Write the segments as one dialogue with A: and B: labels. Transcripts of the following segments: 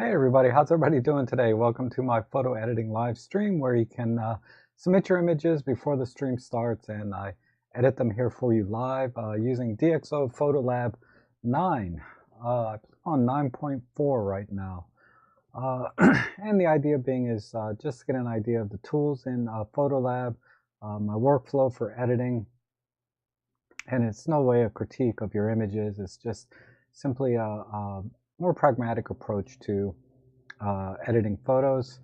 A: Hey everybody, how's everybody doing today? Welcome to my photo editing live stream where you can submit your images before the stream starts, and I edit them here for you live using DxO Photolab 9. I'm on 9.4 right now. And the idea being is just to get an idea of the tools in Photolab, my workflow for editing, and it's no way a critique of your images. It's just simply a more pragmatic approach to editing photos.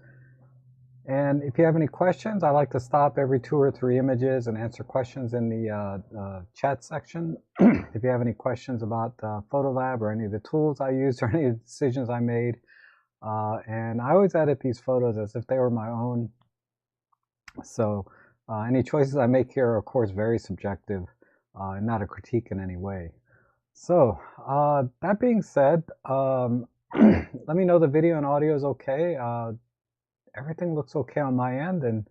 A: And if you have any questions, I like to stop every 2 or 3 images and answer questions in the chat section. If you have any questions about Photolab or any of the tools I used or any of the decisions I made. And I always edit these photos as if they were my own. So any choices I make here are, of course, very subjective and not a critique in any way. So that being said, let me know the video and audio is okay. Everything looks okay on my end, and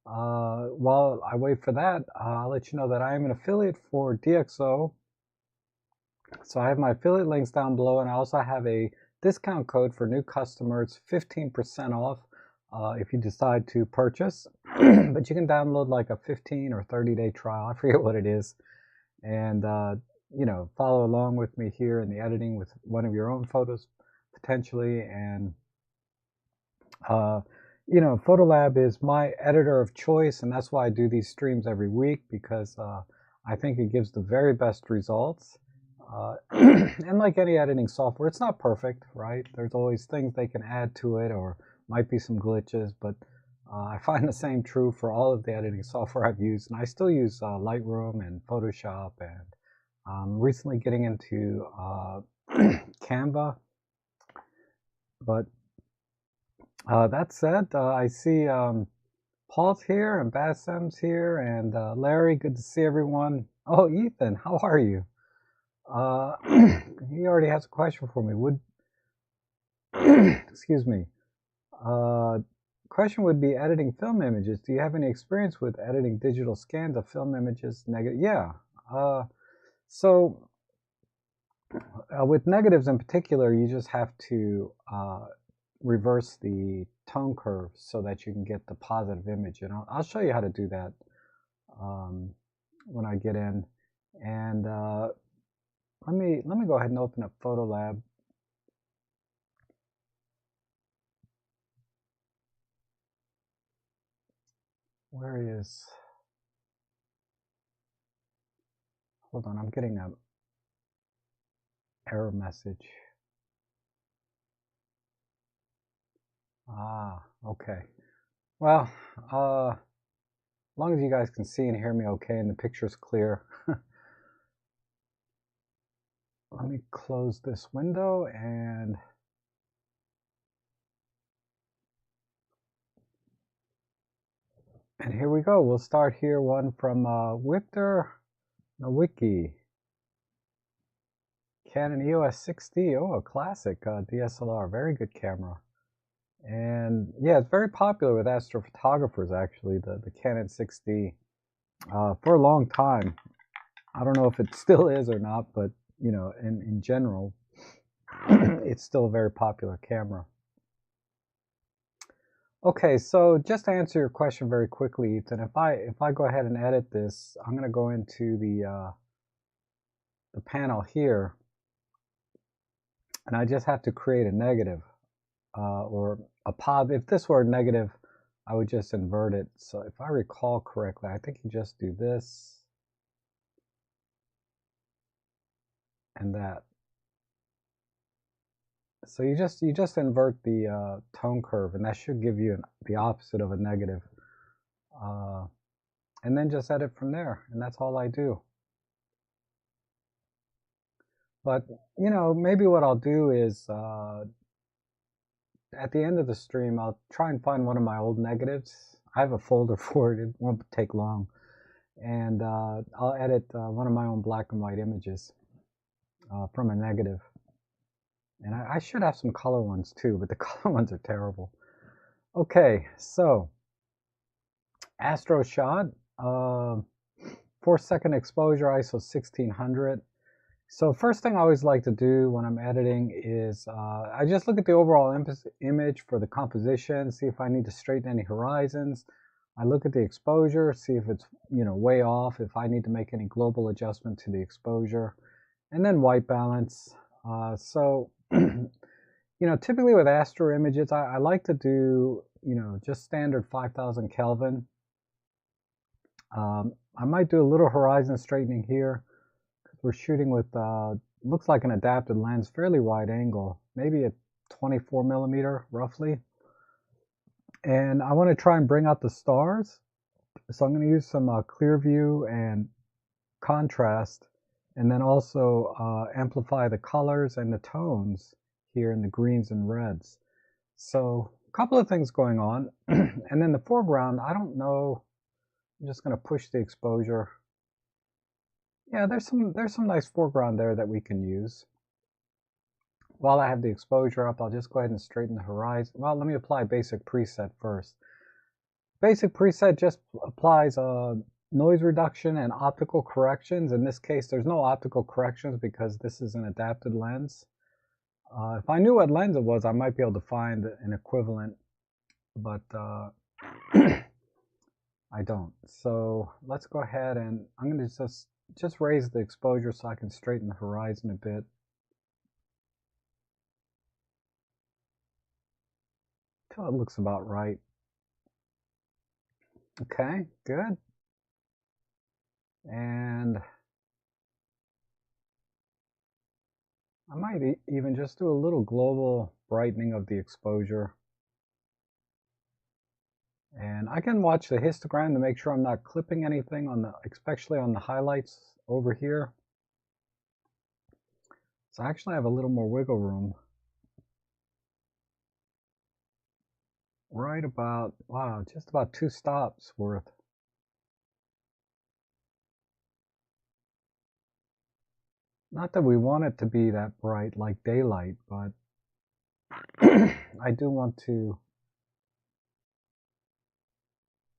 A: while I wait for that, I'll let you know that I am an affiliate for DxO. So I have my affiliate links down below, and I also have a discount code for new customers, 15% off if you decide to purchase. But you can download like a 15 or 30-day trial. I forget what it is. And you know, follow along with me here in the editing with one of your own photos potentially. And you know, Photolab is my editor of choice, and that's why I do these streams every week, because I think it gives the very best results. And like any editing software, it's not perfect, right? There's always things they can add to it, or might be some glitches, but I find the same true for all of the editing software I've used. And I still use Lightroom and Photoshop, and recently getting into Canva. But that said, I see Paul's here and Bassem's here, and Larry, good to see everyone. Oh, Ethan, how are you? He already has a question for me. Excuse me. Question would be editing film images. Do you have any experience with editing digital scans of film images? Yeah. So with negatives in particular, you just have to reverse the tone curve so that you can get the positive image. And I'll show you how to do that when I get in. And let me go ahead and open up Photolab. Where is? Hold on, I'm getting an error message. Ah, okay. Well, as long as you guys can see and hear me okay and the picture's clear. Let me close this window and here we go. We'll start here, one from Victor Nowicki. Canon EOS 6D, oh, a classic DSLR, very good camera. And yeah, it's very popular with astrophotographers, actually, the Canon 6D, for a long time. I don't know if it still is or not, but you know, in general, it's still a very popular camera. Okay, so just to answer your question very quickly, Ethan, if I go ahead and edit this, I'm going to go into the panel here, and I just have to create a negative or a positive. If this were a negative, I would just invert it. So if I recall correctly, I think you just do this and that. So you just invert the tone curve, and that should give you the opposite of a negative. And then just edit from there, and that's all I do. But you know, maybe what I'll do is at the end of the stream, I'll try and find one of my old negatives. I have a folder for it. It won't take long. And I'll edit one of my own black and white images from a negative. And I should have some color ones too, but the color ones are terrible. Okay, so Astro shot, 4-second exposure, ISO 1600. So first thing I always like to do when I'm editing is I just look at the overall image for the composition, see if I need to straighten any horizons. I look at the exposure, see if it's way off, if I need to make any global adjustment to the exposure, and then white balance. So typically with astro images, I like to do just standard 5000 Kelvin. I might do a little horizon straightening here. We're shooting with looks like an adapted lens, fairly wide angle, maybe a 24 millimeter roughly. And I want to try and bring out the stars. So I'm going to use some clear view and contrast, and then also amplify the colors and the tones here in the greens and reds. So a couple of things going on. And then the foreground, I don't know, I'm just going to push the exposure. Yeah, there's some nice foreground there that we can use. While I have the exposure up, I'll just go ahead and straighten the horizon. Well, let me apply basic preset first. Basic preset just applies noise reduction and optical corrections. In this case, there's no optical corrections because this is an adapted lens. If I knew what lens it was, I might be able to find an equivalent, but I don't. So let's go ahead and I'm going to just raise the exposure so I can straighten the horizon a bit. Till it looks about right. Okay, good. And I might even just do a little global brightening of the exposure. And I can watch the histogram to make sure I'm not clipping anything especially on the highlights over here. So I actually have a little more wiggle room. Right about, wow, just about 2 stops worth. Not that we want it to be that bright like daylight, but I do want to,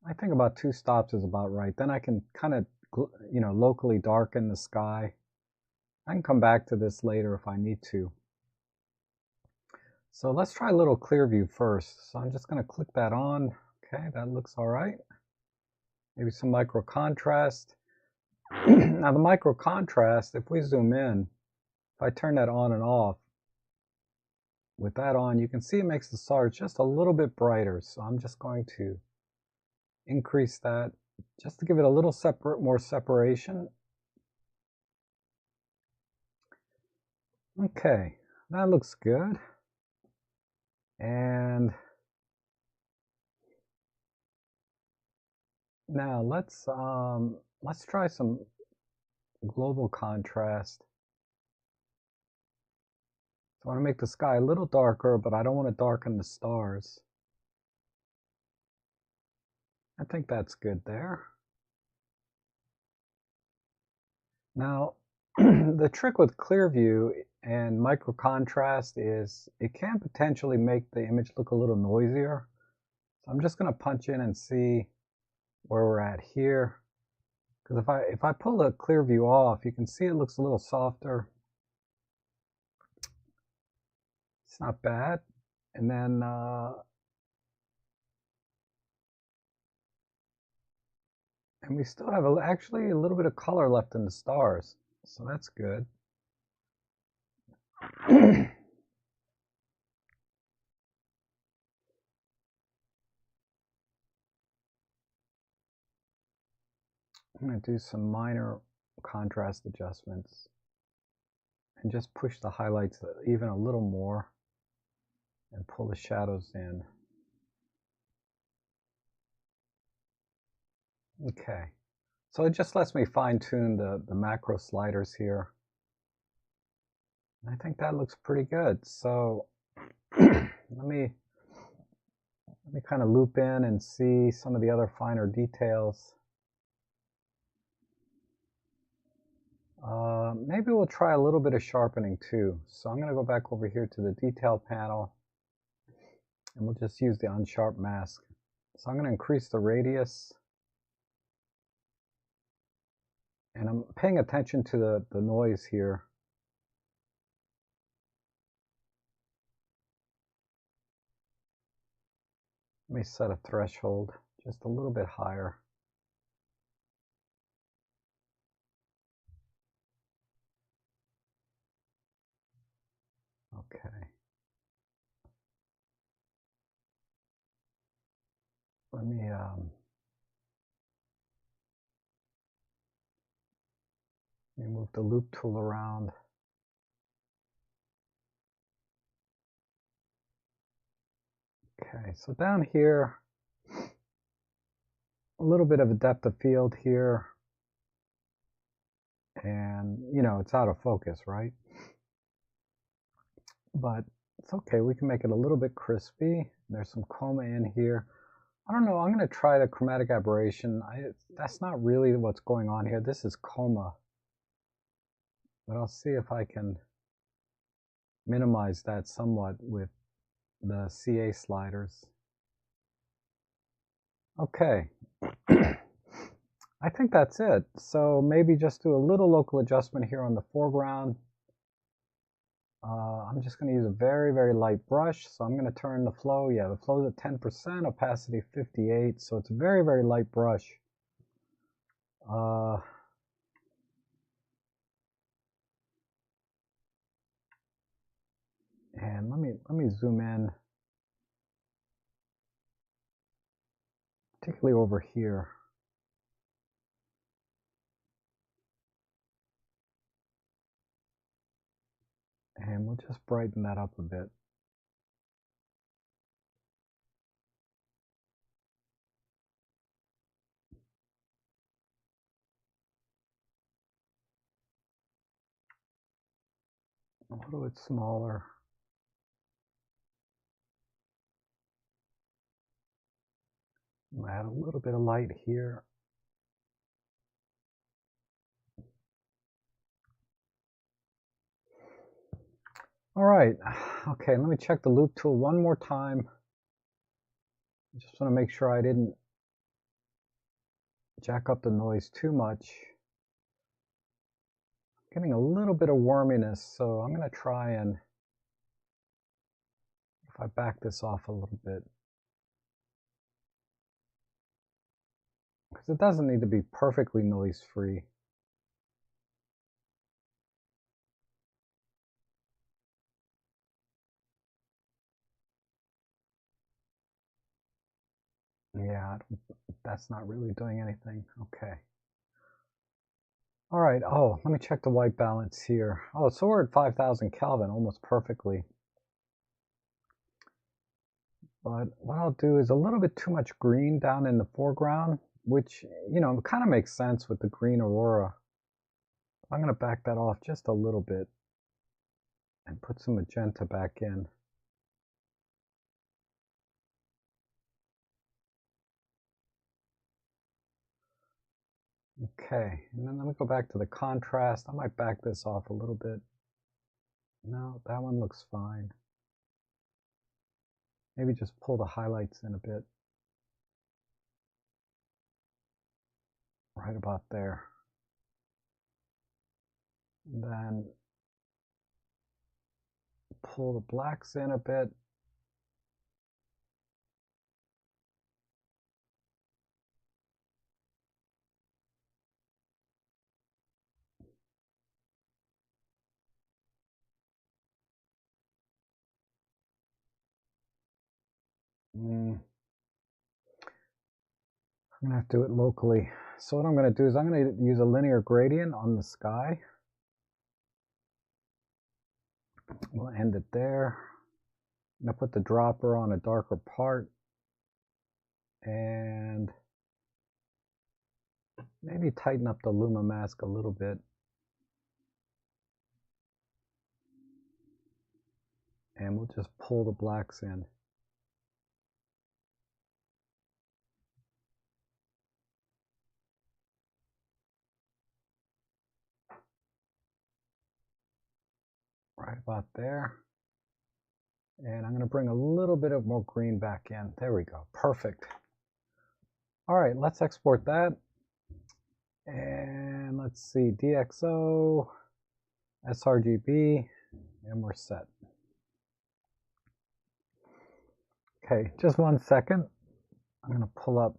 A: I think about 2 stops is about right. Then I can kind of, locally darken the sky. I can come back to this later if I need to. So let's try a little clear view first. So I'm just going to click that on. Okay, that looks all right. Maybe some micro contrast. Now the micro contrast, if we zoom in, if I turn that on and off, with that on, you can see it makes the stars just a little bit brighter. So I'm just going to increase that just to give it a little more separation. Okay, that looks good. And now let's try some global contrast. So I want to make the sky a little darker, but I don't want to darken the stars. I think that's good there. Now, the trick with clear view and micro contrast is it can potentially make the image look a little noisier. So I'm just going to punch in and see where we're at here. Because if I pull the clear view off, you can see it looks a little softer. It's not bad. And then and we still have actually a little bit of color left in the stars, so that's good. I'm going to do some minor contrast adjustments and just push the highlights even a little more and pull the shadows in. Okay, so it just lets me fine-tune the macro sliders here. I think that looks pretty good. So let me kind of loop in and see some of the other finer details. Maybe we'll try a little bit of sharpening too. So I'm going to go back over here to the detail panel and we'll just use the unsharp mask. So I'm going to increase the radius. And I'm paying attention to the noise here. Let me set a threshold just a little bit higher. Okay. Let me move the loop tool around. Okay, so down here, a little bit of a depth of field here. And, you know, it's out of focus, right? But it's okay. We can make it a little bit crispy. There's some chroma in here. I don't know. I'm going to try the chromatic aberration. That's not really what's going on here. This is chroma. But I'll see if I can minimize that somewhat with the CA sliders. Okay. I think that's it. So maybe just do a little local adjustment here on the foreground. I'm just going to use a very, very light brush. So I'm going to turn the flow. Yeah, the flow is at 10%, opacity 58. So it's a very, very light brush. And let me zoom in, particularly over here. And we'll just brighten that up a bit. A little bit smaller. I'll add a little bit of light here. All right, okay, let me check the loop tool one more time. I just want to make sure I didn't jack up the noise too much. I'm getting a little bit of worminess, so I'm going to try and, if I back this off a little bit, because it doesn't need to be perfectly noise-free. Yeah, that's not really doing anything. Okay. All right. Oh, let me check the white balance here. Oh, so we're at 5,000 Kelvin, almost perfectly. But what I'll do is a little bit too much green down in the foreground, which, you know, kind of makes sense with the green aurora. I'm going to back that off just a little bit and put some magenta back in. Okay, and then let me go back to the contrast. I might back this off a little bit. No, that one looks fine. Maybe just pull the highlights in a bit. Right about there. And then pull the blacks in a bit. I'm going to have to do it locally. So what I'm going to do is I'm going to use a linear gradient on the sky. We'll end it there. I'm going to put the dropper on a darker part. And maybe tighten up the luma mask a little bit. And we'll just pull the blacks in. Right about there. And I'm going to bring a little bit of more green back in. There we go. Perfect. All right, let's export that. And let's see, DxO, sRGB, and we're set. Okay, just 1 second. I'm going to pull up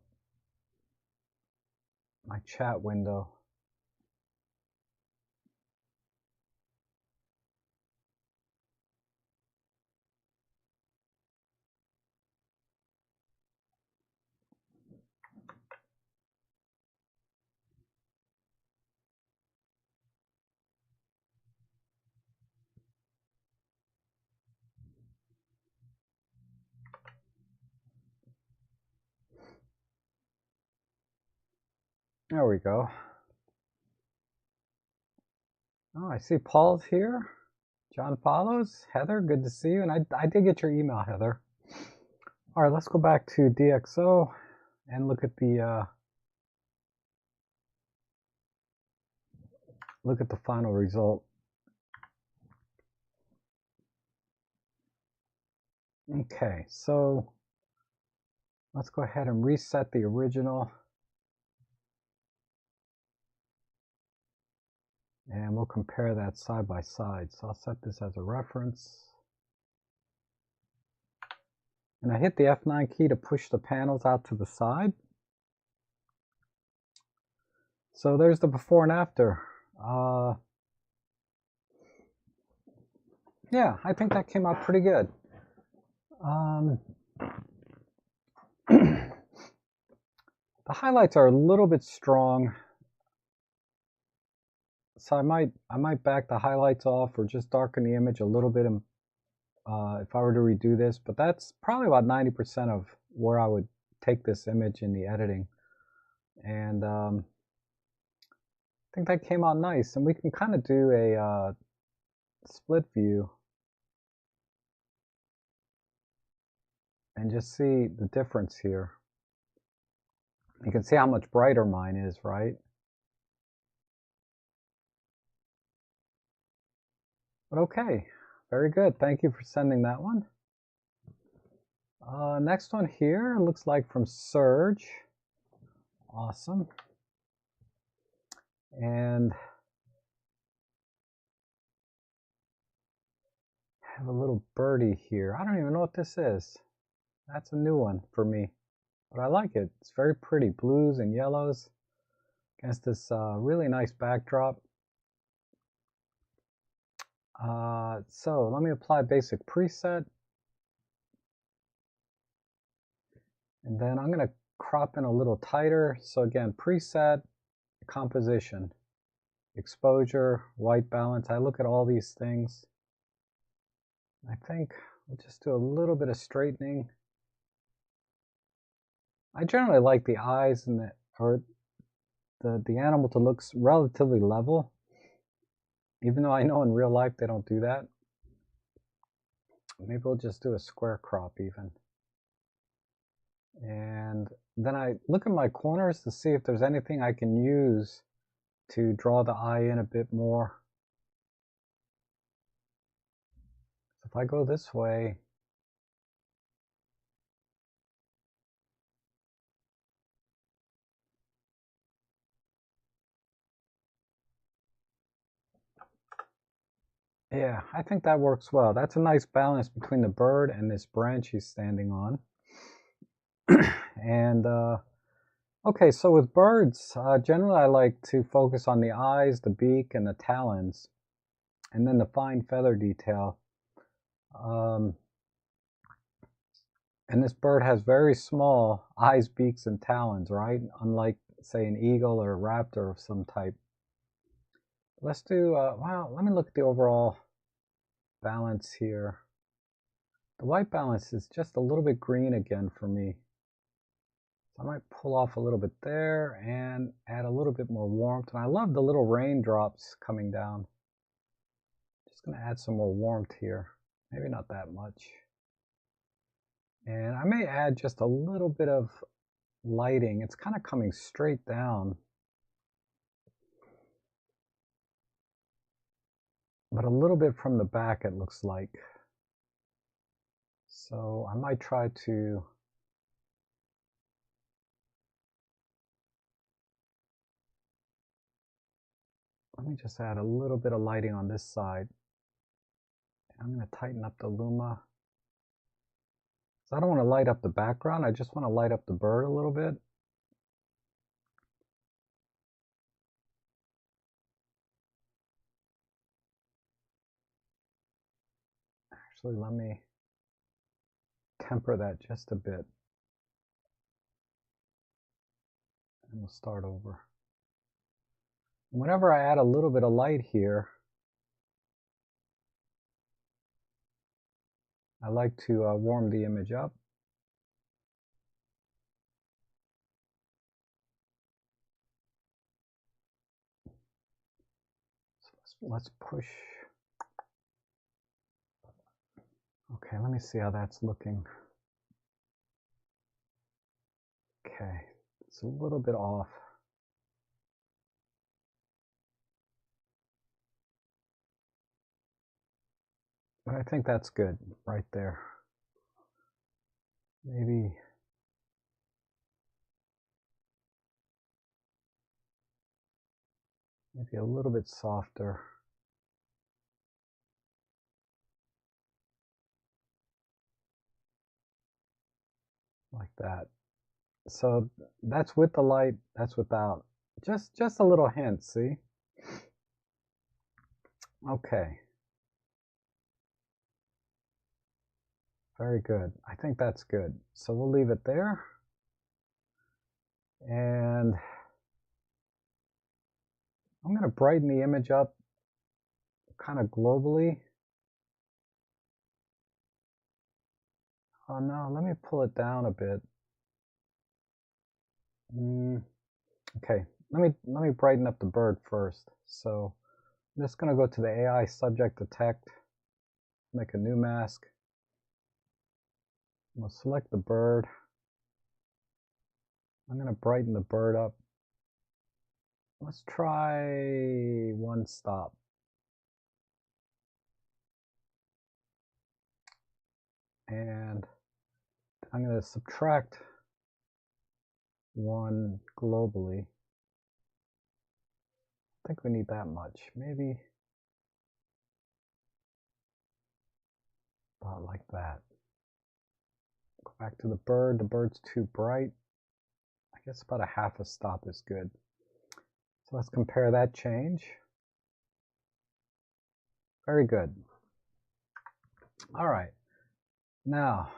A: my chat window. There we go. Oh, I see Paul's here. John follows. Heather, good to see you. And I did get your email, Heather. All right, let's go back to DxO and look at the final result. Okay, so let's go ahead and reset the original. And we'll compare that side by side. So I'll set this as a reference. And I hit the F9 key to push the panels out to the side. So there's the before and after. Yeah, I think that came out pretty good. The highlights are a little bit strong. So I might back the highlights off or just darken the image a little bit if I were to redo this, but that's probably about 90% of where I would take this image in the editing. And I think that came out nice. And we can kind of do a split view and just see the difference here. You can see how much brighter mine is, right? But okay, very good. Thank you for sending that one. Next one here looks like from Serge. Awesome. And I have a little birdie here. I don't even know what this is. That's a new one for me, but I like it. It's very pretty, blues and yellows against this really nice backdrop. So let me apply basic preset. And then I'm going to crop in a little tighter. So again, preset, composition, exposure, white balance. I look at all these things. I think we'll just do a little bit of straightening. I generally like the eyes and the animal to look relatively level, even though I know in real life they don't do that. Maybe we'll just do a square crop even. And then I look at my corners to see if there's anything I can use to draw the eye in a bit more. So if I go this way, yeah, I think that works well. That's a nice balance between the bird and this branch he's standing on. And okay, so with birds, generally I like to focus on the eyes, the beak, and the talons, and then the fine feather detail. And this bird has very small eyes, beaks, and talons, right? Unlike, say, an eagle or a raptor of some type. Let's do, well, let me look at the overall balance here. The white balance is just a little bit green again for me. So I might pull off a little bit there and add a little bit more warmth. And I love the little raindrops coming down. Just going to add some more warmth here. Maybe not that much. And I may add just a little bit of lighting. It's kind of coming straight down, but a little bit from the back it looks like. So I might try to let me just add a little bit of lighting on this side. I'm going to tighten up the luma. I don't want to light up the background, I just want to light up the bird a little bit. Actually, let me temper that just a bit. And we'll start over. Whenever I add a little bit of light here, I like to warm the image up. So let's push. Okay, let me see how that's looking. Okay, it's a little bit off. But I think that's good right there. Maybe a little bit softer. Like that. So that's with the light, that's without. Just a little hint, see? Okay. Very good. I think that's good. So we'll leave it there. And I'm going to brighten the image up kind of globally. Oh no, let me pull it down a bit. Okay, let me brighten up the bird first. So I'm just going to go to the AI subject detect, make a new mask. We'll select the bird. I'm going to brighten the bird up. Let's try one stop. And I'm going to subtract one globally. I think we need that much. Maybe about like that. Go back to the bird. The bird's too bright. I guess about a half a stop is good. So let's compare that change. Very good. All right. Now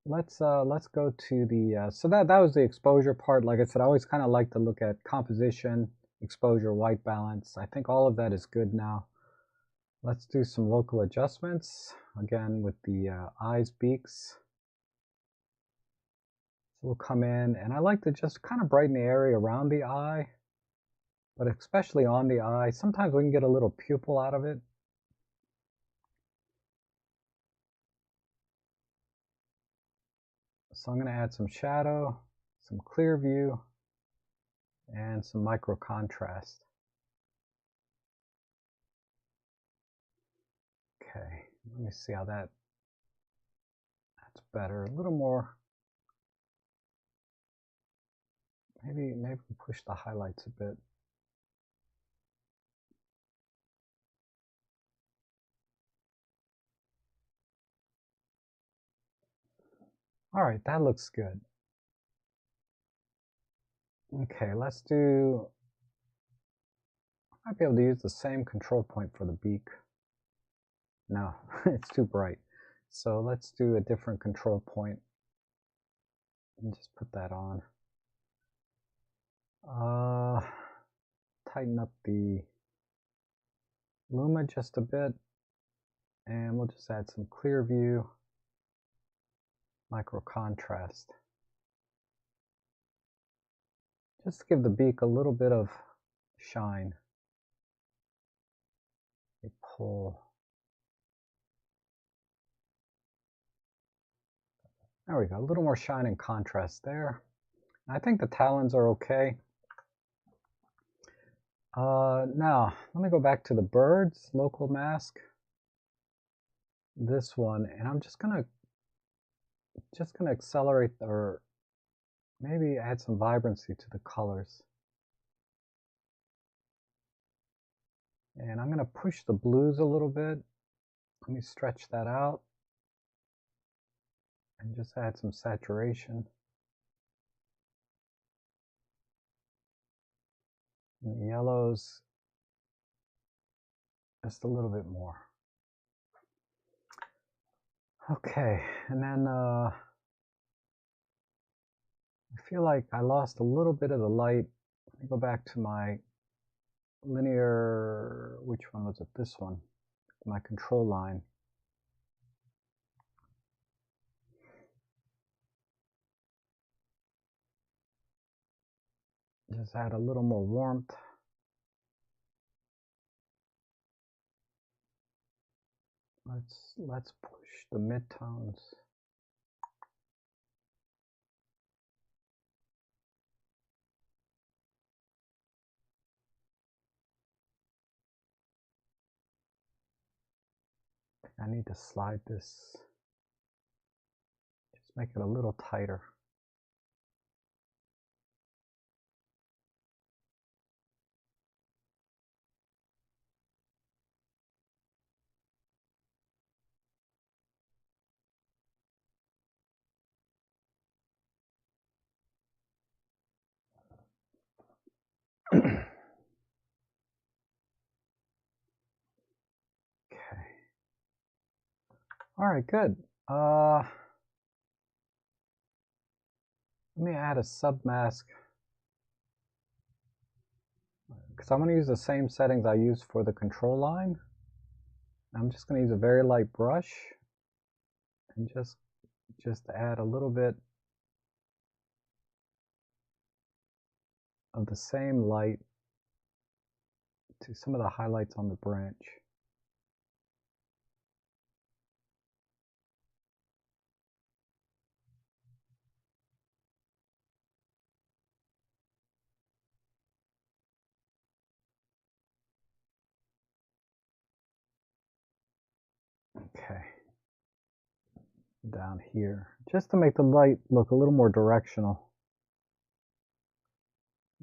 A: let's go to the so that was the exposure part. Like I said, I always kind of like to look at composition, exposure, white balance. I think all of that is good now. Let's do some local adjustments again with the eyes, beaks. So we'll come in, and I like to just kind of brighten the area around the eye, but especially on the eye. Sometimes we can get a little pupil out of it. So I'm going to add some shadow, some clear view, and some micro contrast. Okay, let me see how that's better. A little more. Maybe we push the highlights a bit. All right, that looks good. Okay, let's do, I might be able to use the same control point for the beak. No, it's too bright. So let's do a different control point and just put that on. Tighten up the luma just a bit, and we'll just add some clear view, micro contrast. Just to give the beak a little bit of shine. We pull. There we go, a little more shine and contrast there. I think the talons are okay. Now, let me go back to the birds, local mask. This one, and I'm just gonna accelerate, or maybe add some vibrancy to the colors. And I'm gonna push the blues a little bit. Let me stretch that out. and just add some saturation. And the yellows, just a little bit more. Okay, and then I feel like I lost a little bit of the light. Let me go back to my linear, which one was it? This one, my control line. Just add a little more warmth. Let's push the midtones. I need to slide this, just make it a little tighter. Okay. All right, good. Let me add a submask, because I'm going to use the same settings I used for the control line. I'm just going to use a very light brush and just add a little bit of the same light to some of the highlights on the branch. Okay. Down here, just to make the light look a little more directional,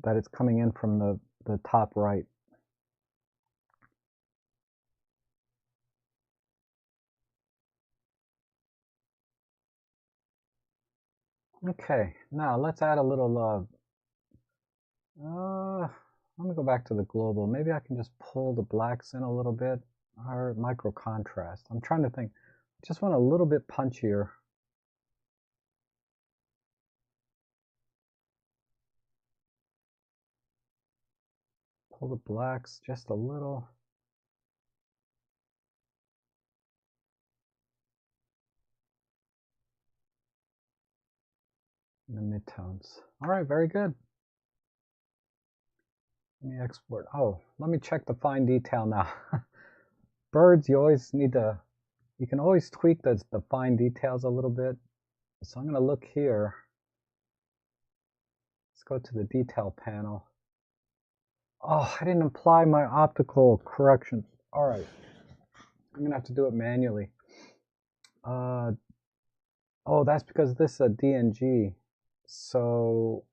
A: that it's coming in from the top right. Okay, now let's add a little, let me go back to the global. Maybe I can just pull the blacks in a little bit, or micro contrast. I'm trying to think, just want a little bit punchier. Pull the blacks just a little. And the midtones. All right, very good. Let me export. Oh, let me check the fine detail now. Birds, you always need to, you can always tweak the fine details a little bit. So I'm going to look here. Let's go to the detail panel. Oh, I didn't apply my optical corrections. All right. I'm going to have to do it manually. Oh, that's because this is a DNG. So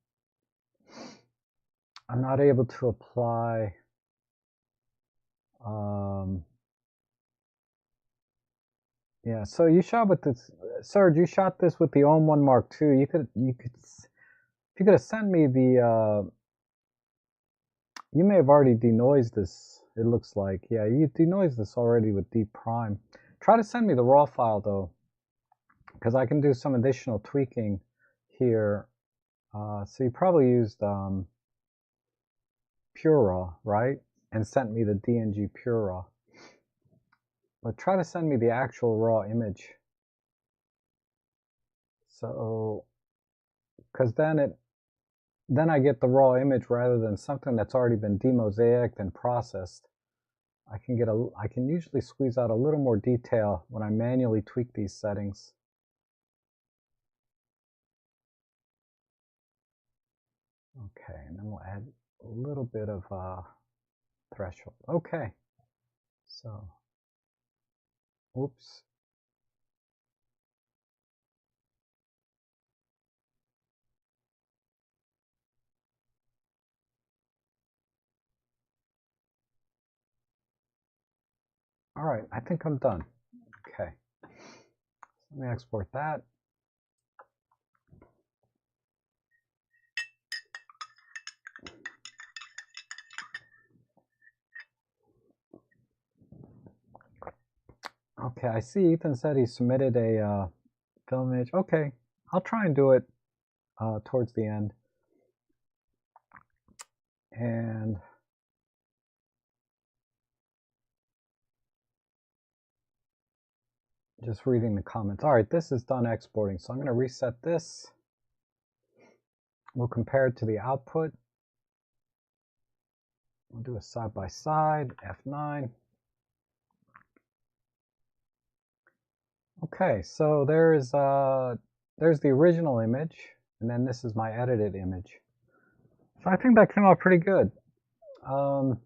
A: I'm not able to apply yeah, so you shot with this, Serge, you shot this with the OM1 Mark II. If you could have sent me the, you may have already denoised this, it looks like. Yeah, you denoised this already with D prime. Try to send me the raw file though, because I can do some additional tweaking here. So you probably used Pure Raw, right? And sent me the DNG Pure Raw. But try to send me the actual raw image. So, because then I get the raw image rather than something that's already been demosaicked and processed. I can usually squeeze out a little more detail when I manually tweak these settings. Okay, and then we'll add a little bit of threshold. Okay, so, oops. All right, I think I'm done. Okay, let me export that. Okay, I see Ethan said he submitted a film image. Okay, I'll try and do it towards the end. And just reading the comments. All right, this is done exporting. So I'm going to reset this. We'll compare it to the output. We'll do a side-by-side, F9. Okay, so there's the original image, and then this is my edited image. So I think that came out pretty good. Because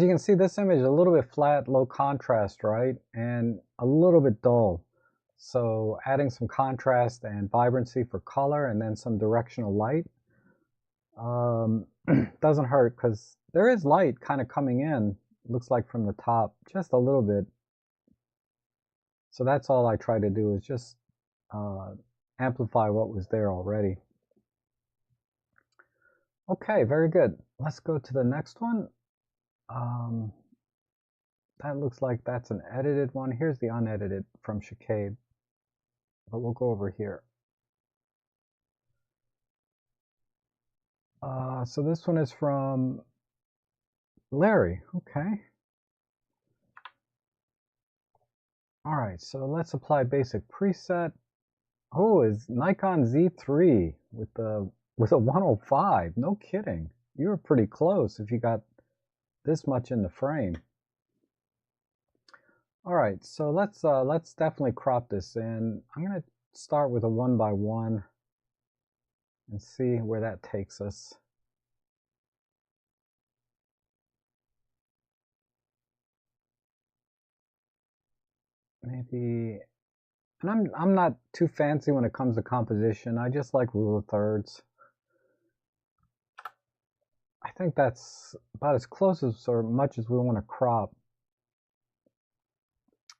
A: you can see this image is a little bit flat, low contrast, right? And a little bit dull. So adding some contrast and vibrancy for color and then some directional light doesn't hurt, because there is light kind of coming in, looks like from the top, just a little bit. So that's all I try to do, is just amplify what was there already. Okay, very good. Let's go to the next one. That looks like that's an edited one. Here's the unedited from Chicade, but we'll go over here. So this one is from Larry. Okay. All right, so let's apply basic preset. Oh, it's Nikon Z3 with a 105. No kidding. You were pretty close if you got this much in the frame. All right, so let's definitely crop this in. I'm gonna start with a 1x1 and see where that takes us. Maybe, and I'm not too fancy when it comes to composition. I just like rule of thirds. I think that's about as close as or much as we want to crop.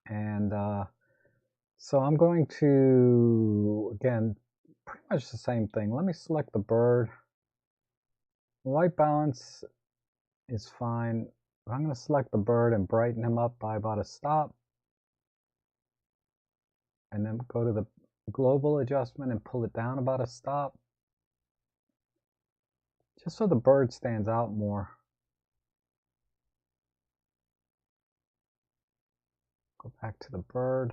A: And so I'm going to, again, pretty much the same thing. Let me select the bird. White balance is fine. I'm going to select the bird and brighten him up by about a stop. And then go to the global adjustment and pull it down about a stop, just so the bird stands out more. Go back to the bird.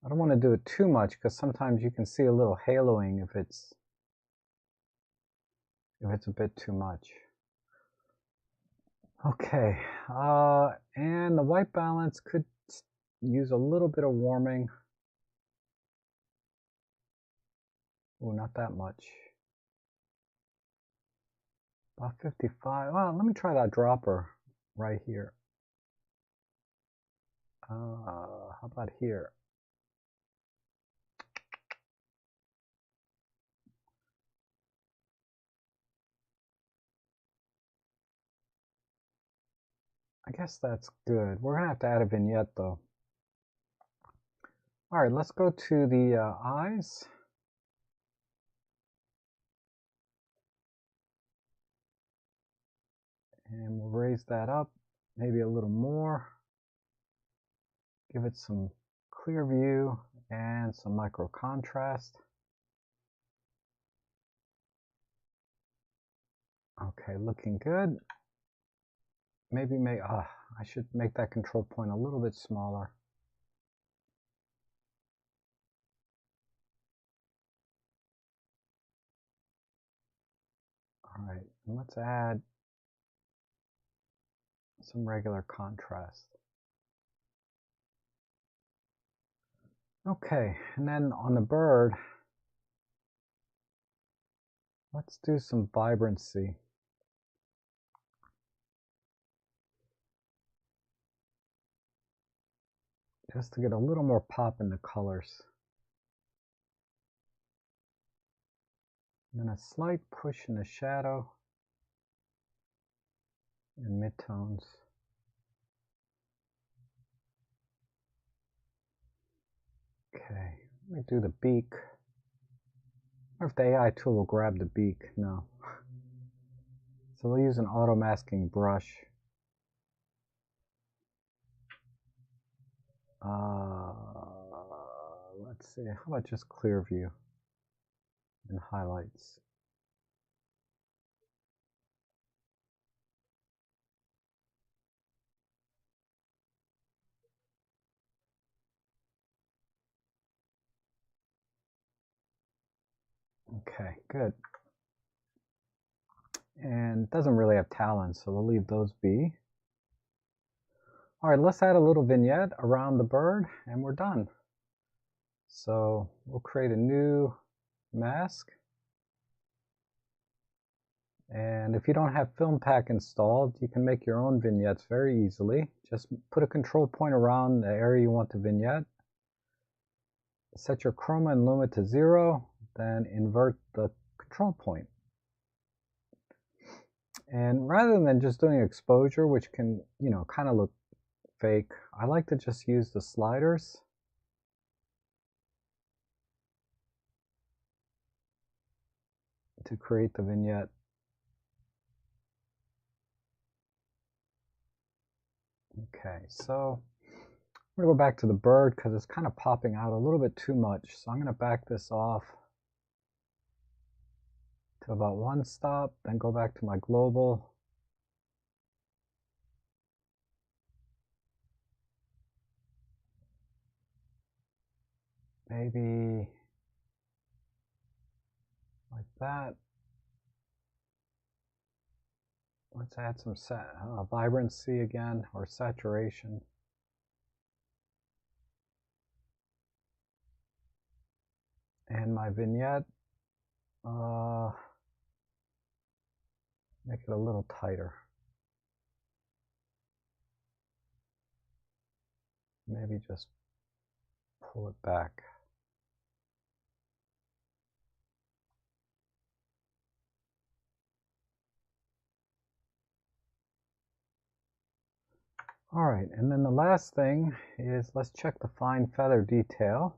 A: I don't want to do it too much, because sometimes you can see a little haloing if it's a bit too much. Okay, and the white balance could use a little bit of warming. Oh, not that much. About 55. Well, let me try that dropper right here. How about here? I guess that's good. We're gonna have to add a vignette though. All right, let's go to the eyes. And we'll raise that up, maybe a little more. Give it some clear view and some micro contrast. Okay, looking good. Maybe I should make that control point a little bit smaller. All right, and let's add some regular contrast. Okay, and then on the bird, let's do some vibrancy. Just to get a little more pop in the colors. And then a slight push in the shadow and midtones. Okay, let me do the beak. I wonder if the AI tool will grab the beak. No. So we'll use an auto masking brush. Let's see, how about just clear view and highlights? Okay, good. And it doesn't really have talons, so we'll leave those be. All right, let's add a little vignette around the bird and we're done. So we'll create a new mask. And if you don't have Film Pack installed, you can make your own vignettes very easily. Just put a control point around the area you want the vignette. Set your chroma and luma to 0, then invert the control point. And rather than just doing exposure, which can, kind of look fake, I like to just use the sliders. To create the vignette. Okay, so I'm going to go back to the bird because it's kind of popping out a little bit too much. So I'm going to back this off to about 1 stop, then go back to my global. Maybe like that. Let's add some vibrancy again, or saturation. And my vignette, make it a little tighter. Maybe just pull it back. All right, and then the last thing is let's check the fine feather detail.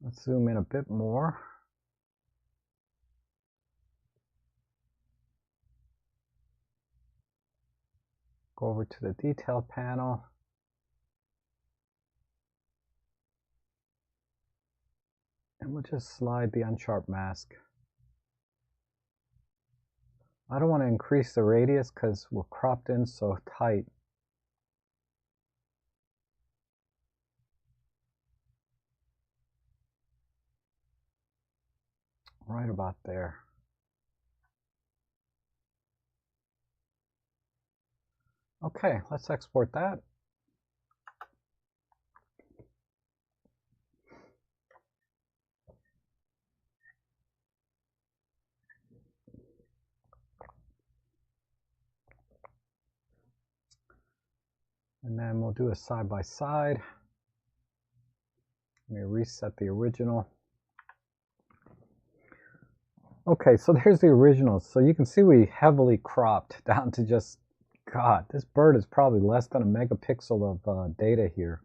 A: Let's zoom in a bit more. Go over to the detail panel. And we'll just slide the unsharp mask. I don't want to increase the radius because we're cropped in so tight. Right about there. Okay, let's export that. And then we'll do a side by side. Let me reset the original. Okay, so there's the original. So you can see we heavily cropped down to just, God, this bird is probably less than a megapixel of data here.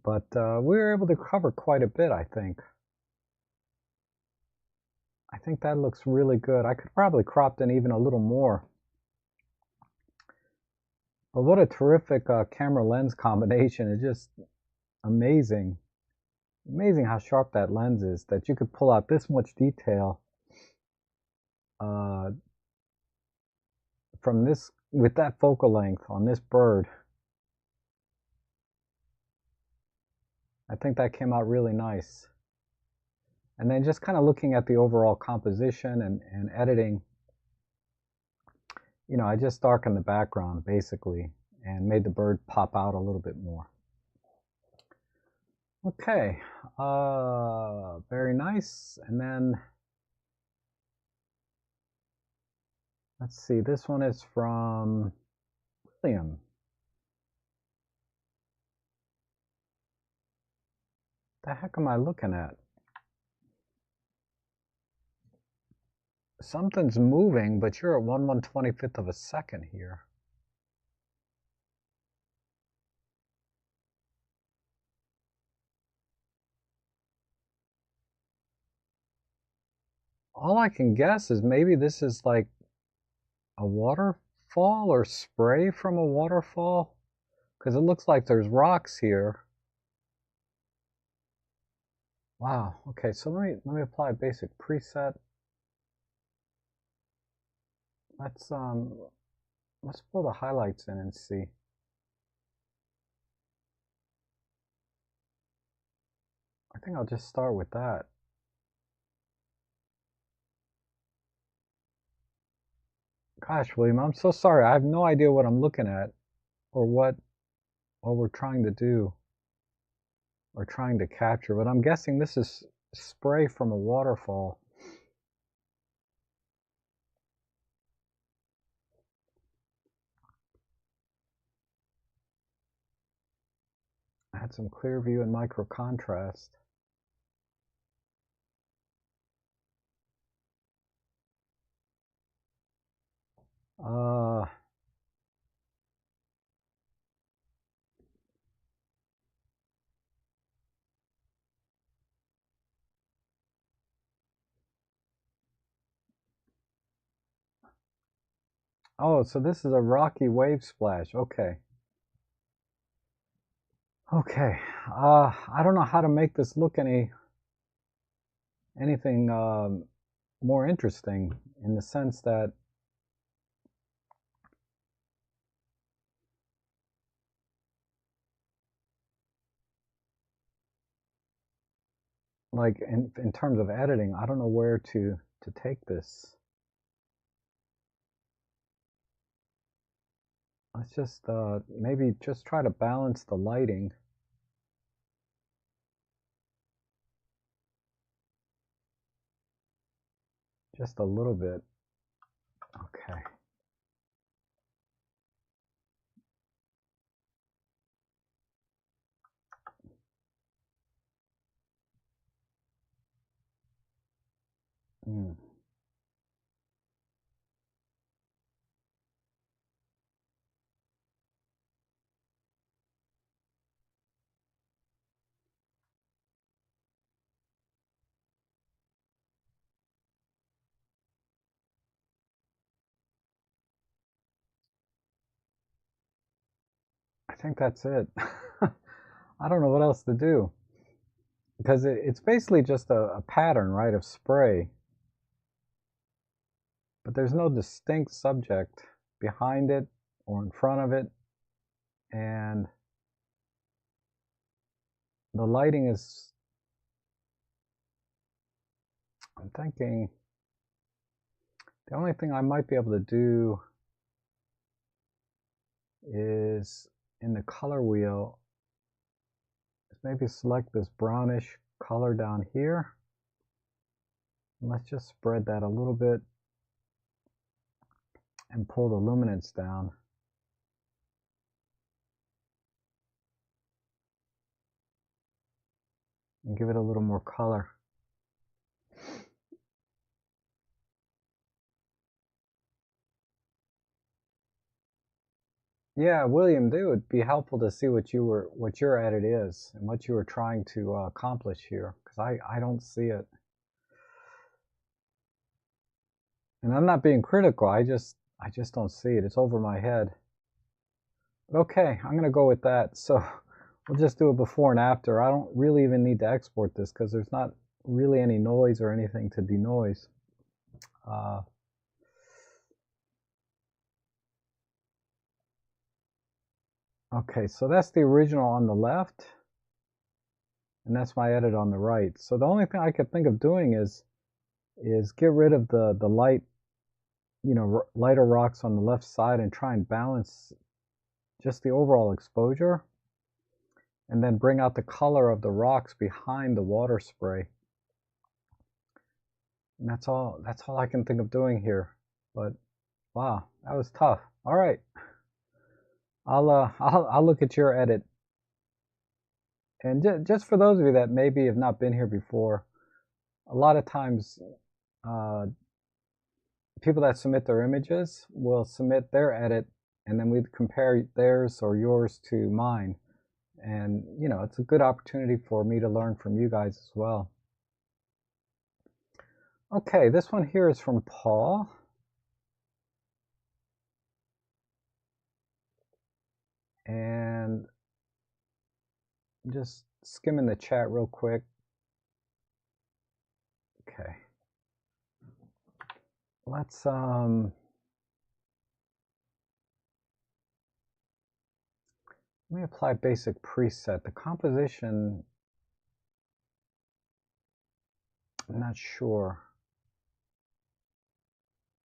A: But we were able to cover quite a bit, I think. I think that looks really good. I could probably crop in even a little more. But what a terrific camera lens combination. It's just amazing. Amazing how sharp that lens is, that you could pull out this much detail from this, with that focal length on this bird. I think that came out really nice. And then just kind of looking at the overall composition and editing, I just darkened the background basically and made the bird pop out a little bit more. Okay, very nice. And then let's see, this one is from William. The heck am I looking at? Something's moving, but you're at 1/125th of a second here. all I can guess is maybe this is like a waterfall or spray from a waterfall, because it looks like there's rocks here. Wow, okay, so let me apply a basic preset. Let's pull the highlights in and see. I think I'll just start with that. Gosh, William, I'm so sorry. I have no idea what I'm looking at or what we're trying to do or trying to capture, but I'm guessing this is spray from a waterfall. Add some clear view and micro contrast. Oh, so this is a rocky wave splash. Okay. Okay. I don't know how to make this look anything more interesting, in the sense that like in terms of editing, I don't know where to take this. Let's just maybe just try to balance the lighting. Just a little bit. Okay. Mm. I think that's it. I don't know what else to do, because it's basically just a pattern, right, of spray, but there's no distinct subject behind it or in front of it, and the lighting is, I'm thinking the only thing I might be able to do is in the color wheel is maybe select this brownish color down here. And let's just spread that a little bit and pull the luminance down. And give it a little more color. Yeah, William, it would be helpful to see what your edit is and what you were trying to accomplish here, because I don't see it. And I'm not being critical. I just don't see it. It's over my head. But okay, I'm gonna go with that. So we'll just do a before and after. I don't really even need to export this because there's not really any noise or anything to denoise. Okay, so that's the original on the left, and that's my edit on the right. So the only thing I could think of doing is get rid of the light, lighter rocks on the left side and try and balance just the overall exposure, and then bring out the color of the rocks behind the water spray. And that's all I can think of doing here. But wow, that was tough. All right. I'll look at your edit. And just for those of you that maybe have not been here before, a lot of times people that submit their images will submit their edit, and then we compare theirs or yours to mine. And it's a good opportunity for me to learn from you guys as well. Okay, this one here is from Paul. And just skimming the chat real quick. Okay. Let's let me apply basic preset. The composition, I'm not sure.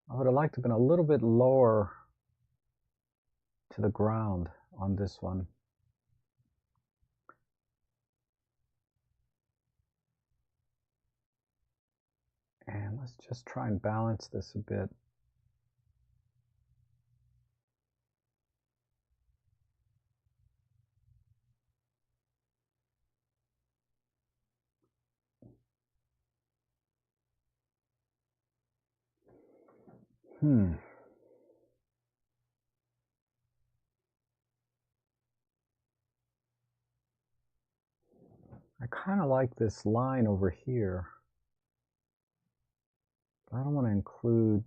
A: I would have liked to have been a little bit lower to the ground on this one. And let's just try and balance this a bit. I kind of like this line over here. But I don't want to include.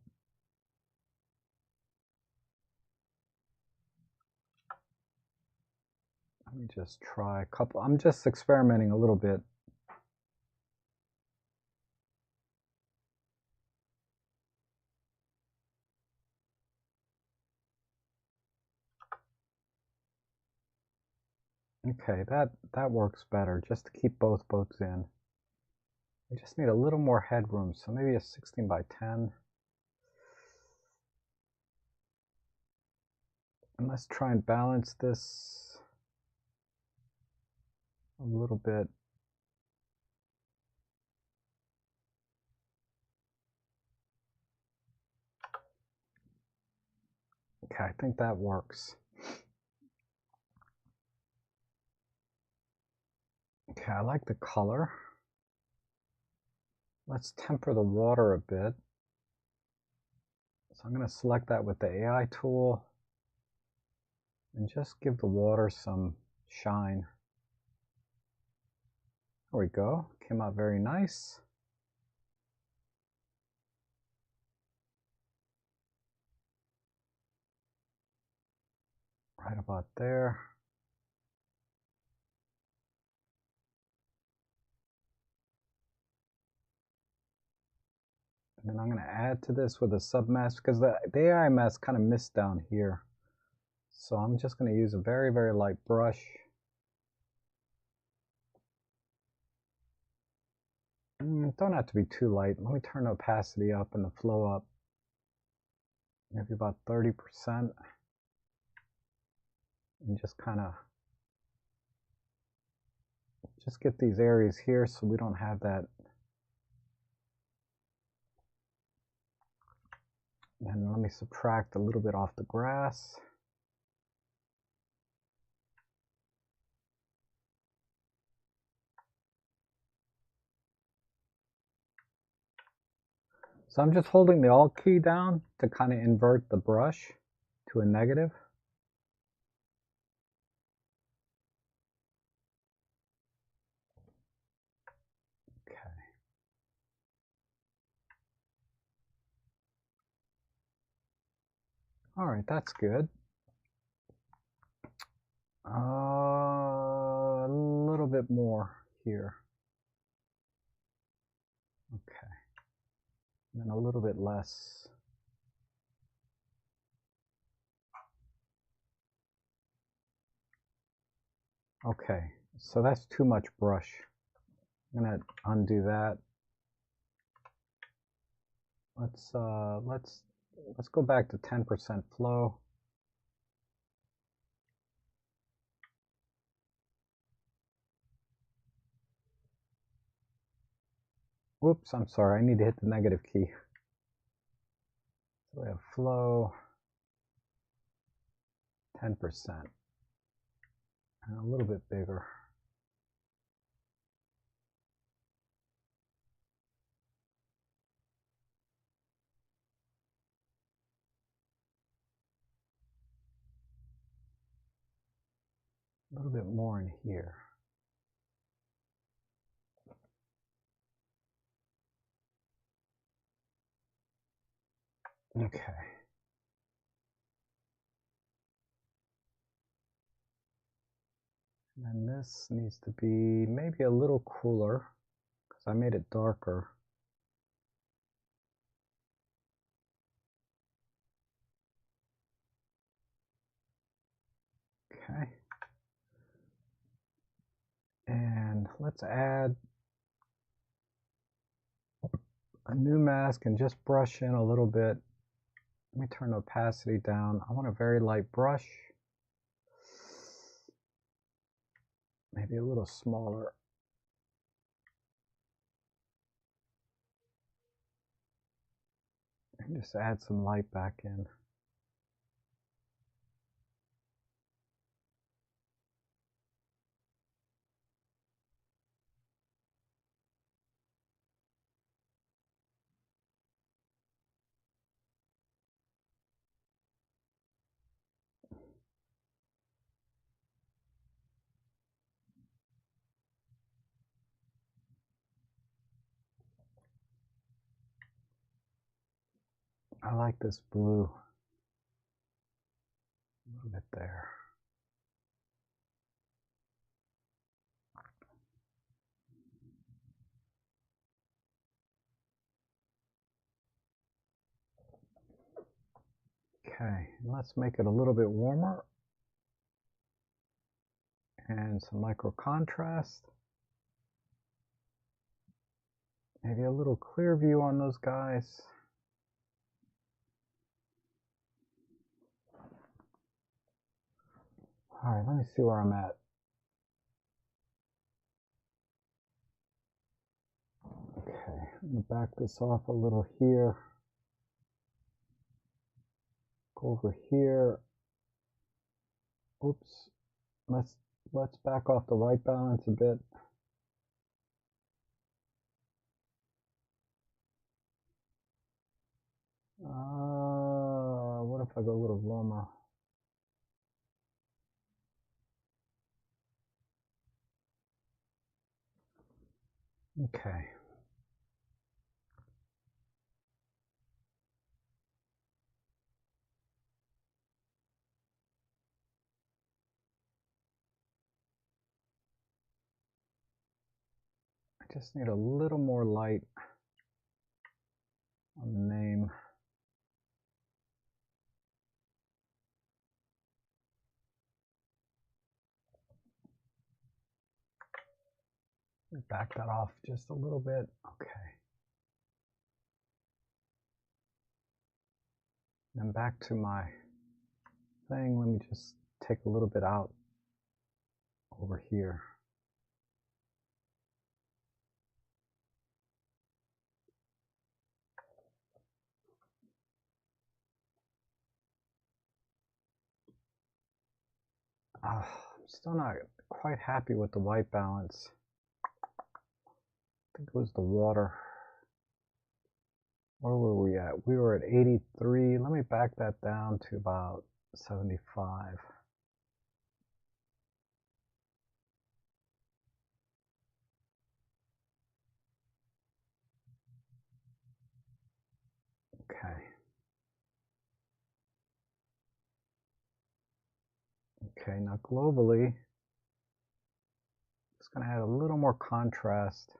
A: Let me just try a couple. I'm just experimenting a little bit. Okay, that works better, just to keep both boats in. I just need a little more headroom, so maybe a 16 by 10. And let's try and balance this a little bit. Okay, I think that works. Okay, I like the color. Let's temper the water a bit. So I'm going to select that with the AI tool and just give the water some shine. There we go. Came out very nice. Right about there. And then I'm going to add to this with a submask because the AI mask kind of missed down here. So I'm just going to use a very, very light brush. Don't have to be too light. Let me turn the opacity up and the flow up. Maybe about 30%. And just kind of just get these areas here so we don't have that. And let me subtract a little bit off the grass. So I'm just holding the Alt key down to kind of invert the brush to a negative. Okay. All right, that's good. A little bit more here. Okay. And then a little bit less. Okay, so that's too much brush. I'm gonna undo that. Let's go back to 10% flow. Whoops, I'm sorry, I need to hit the negative key. So we have flow, 10%, and a little bit bigger. A little bit more in here. Okay. And this needs to be maybe a little cooler because I made it darker. Okay. And let's add a new mask and just brush in a little bit. Let me turn the opacity down. I want a very light brush. Maybe a little smaller. And just add some light back in. I like this blue. A little bit there. Okay, let's make it a little bit warmer. And some micro contrast. Maybe a little clear view on those guys. All right, let me see where I'm at. Okay, I'm gonna back this off a little here. Go over here. Oops. Let's back off the white balance a bit. What if I go a little warmer? Okay. I just need a little more light on the name. Back that off just a little bit. Okay. Then back to my thing. Let me just take a little bit out over here. I'm still not quite happy with the white balance. I think it was the water. Where were we at? We were at 83. Let me back that down to about 75. Okay. Okay, now globally, just going to add a little more contrast.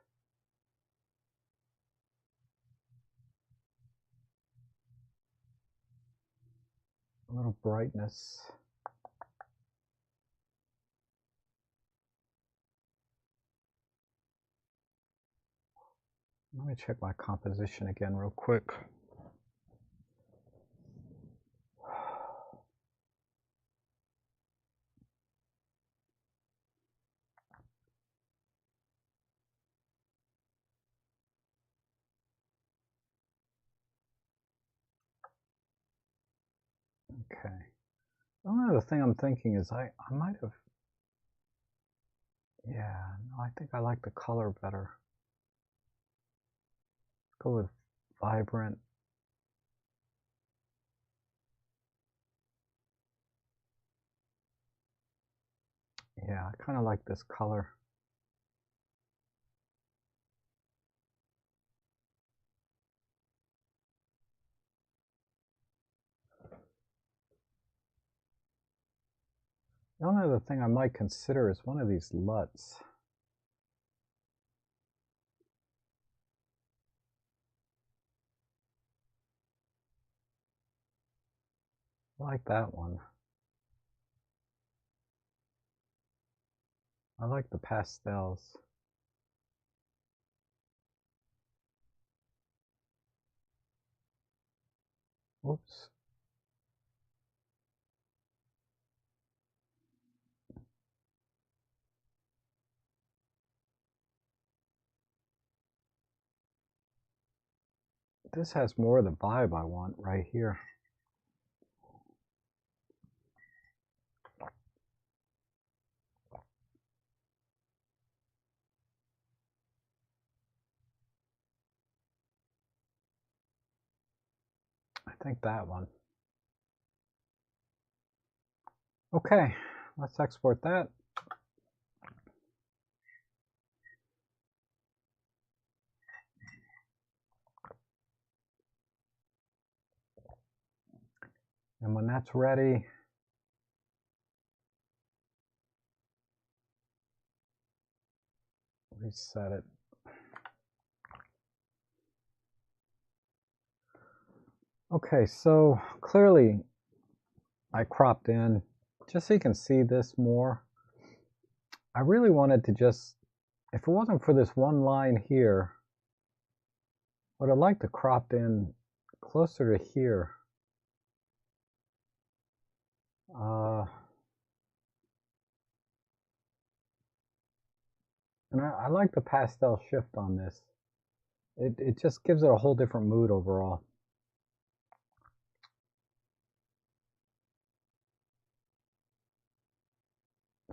A: A little brightness. Let me check my composition again real quick. Okay. Only other thing I'm thinking is I might have, yeah, no, I think I like the color better. Let's go with vibrant. Yeah, I kind of like this color. The only other thing I might consider is one of these LUTs. I like that one. I like the pastels. Oops. This has more of the vibe I want right here. I think that one. Okay, let's export that. And when that's ready, reset it. Okay, so clearly I cropped in just so you can see this more. I really wanted to just, if it wasn't for this one line here, I would have liked to crop in closer to here. And I like the pastel shift on this. It just gives it a whole different mood overall.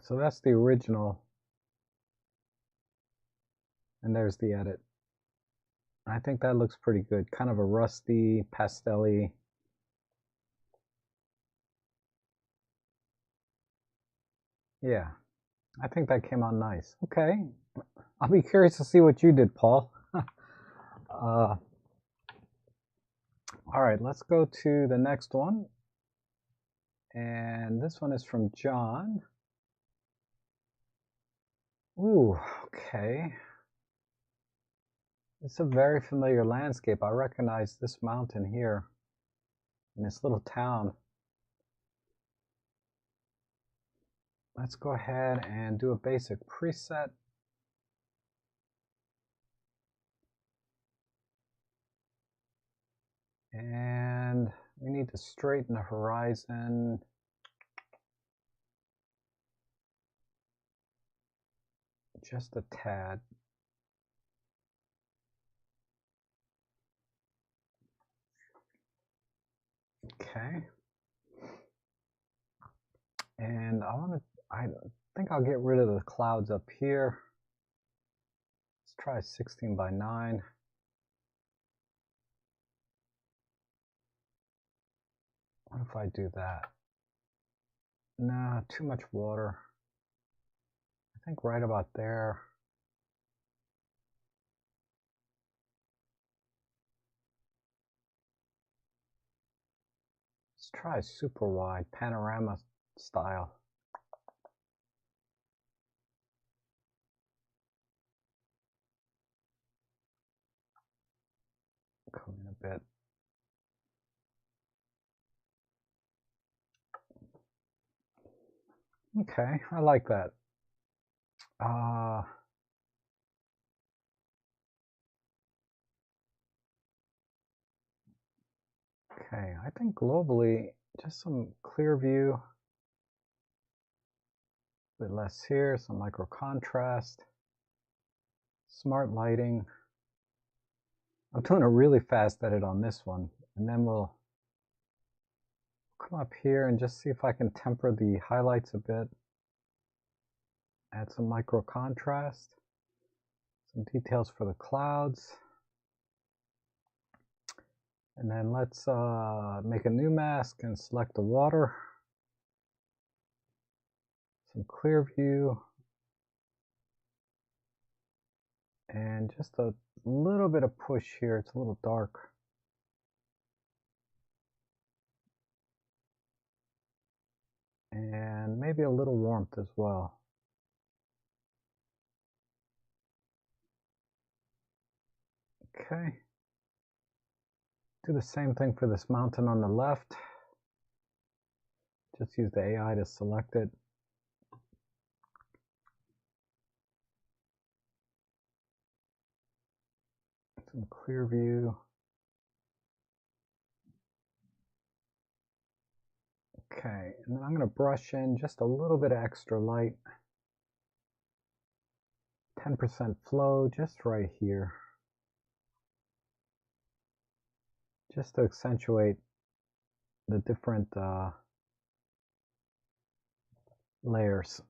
A: So that's the original. And there's the edit. I think that looks pretty good. Kind of a rusty, pastel-y. Yeah, I think that came out nice. Okay, I'll be curious to see what you did, Paul. All right, let's go to the next one. And this one is from John. Ooh, okay. It's a very familiar landscape. I recognize this mountain here in this little town. Let's go ahead and do a basic preset. And we need to straighten the horizon. Just a tad. Okay. And I think I'll get rid of the clouds up here. Let's try 16 by 9. What if I do that? Nah, too much water. I think right about there. Let's try super wide, panorama style. Come in a bit. Okay, I like that. Okay, I think globally, just some clear view. A bit less here, some micro contrast. Smart lighting. I'm doing a really fast edit on this one, and then we'll come up here and just see if I can temper the highlights a bit. Add some micro contrast, some details for the clouds. And then let's make a new mask and select the water. Some clear view. And just a little bit of push here. It's a little dark. and maybe a little warmth as well. Okay. Do the same thing for this mountain on the left. Just use the AI to select it. Some clear view. Okay, and then I'm going to brush in just a little bit of extra light. 10% flow just right here. Just to accentuate the different layers.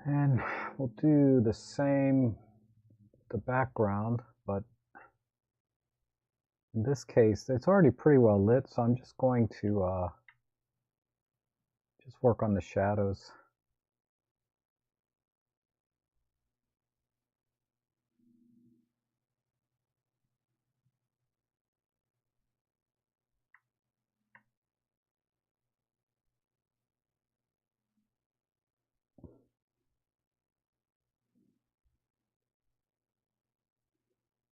A: And we'll do the same, the background, but in this case, it's already pretty well lit, so I'm just going to just work on the shadows.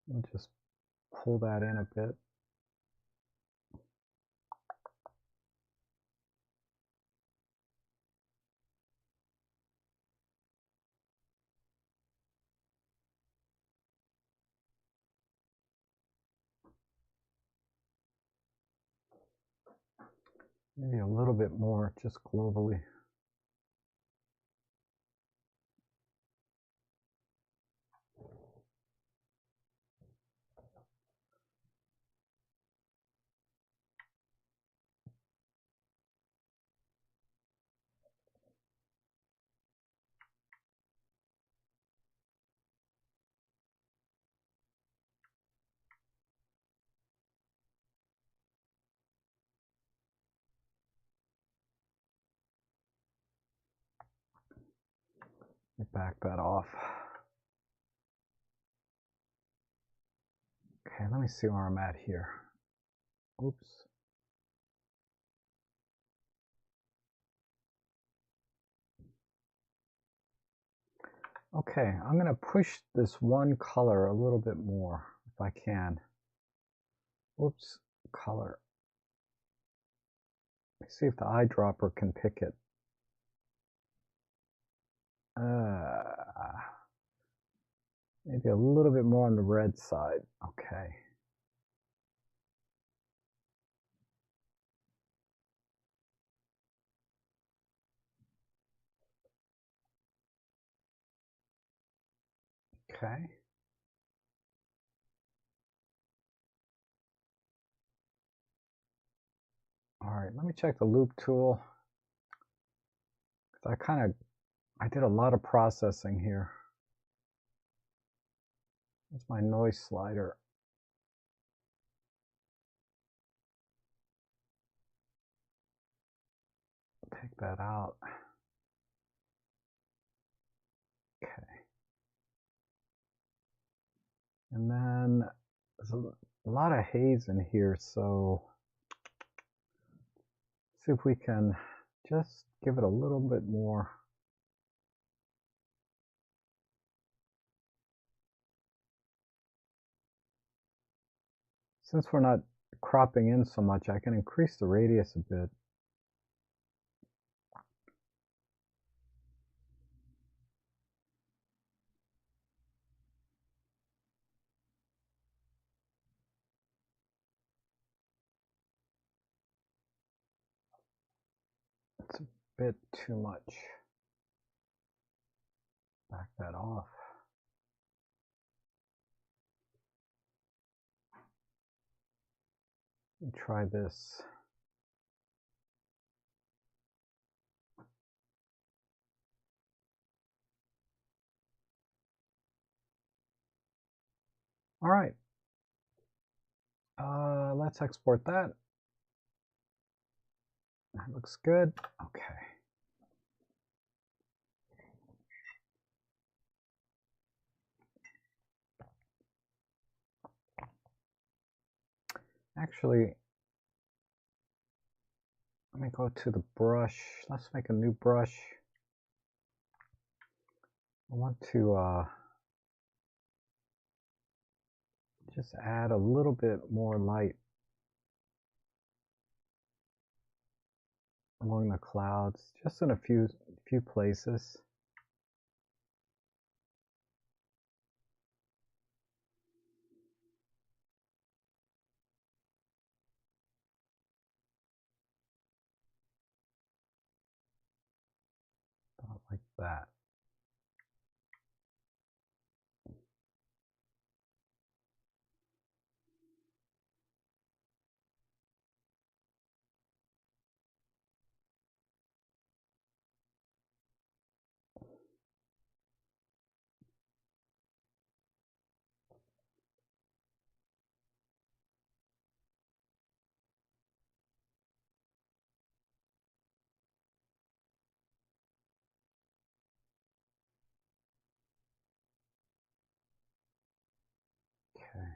A: We'll just pull that in a bit. Maybe a little bit more, just globally. Back that off. Okay, let me see where I'm at here. Oops. Okay, I'm going to push this one color a little bit more if I can. Oops, color. Let's see if the eyedropper can pick it. Maybe a little bit more on the red side. Okay. Okay. All right, let me check the loop tool. I did a lot of processing here. That's my noise slider. Take that out. Okay. And then there's a lot of haze in here, so see if we can just give it a little bit more. Since we're not cropping in so much, I can increase the radius a bit. It's a bit too much. Back that off. Let me try this. All right. Let's export that. That looks good. Okay. Actually, let me go to the brush. Let's make a new brush. I want to just add a little bit more light along the clouds, just in a few places. About like that. Okay.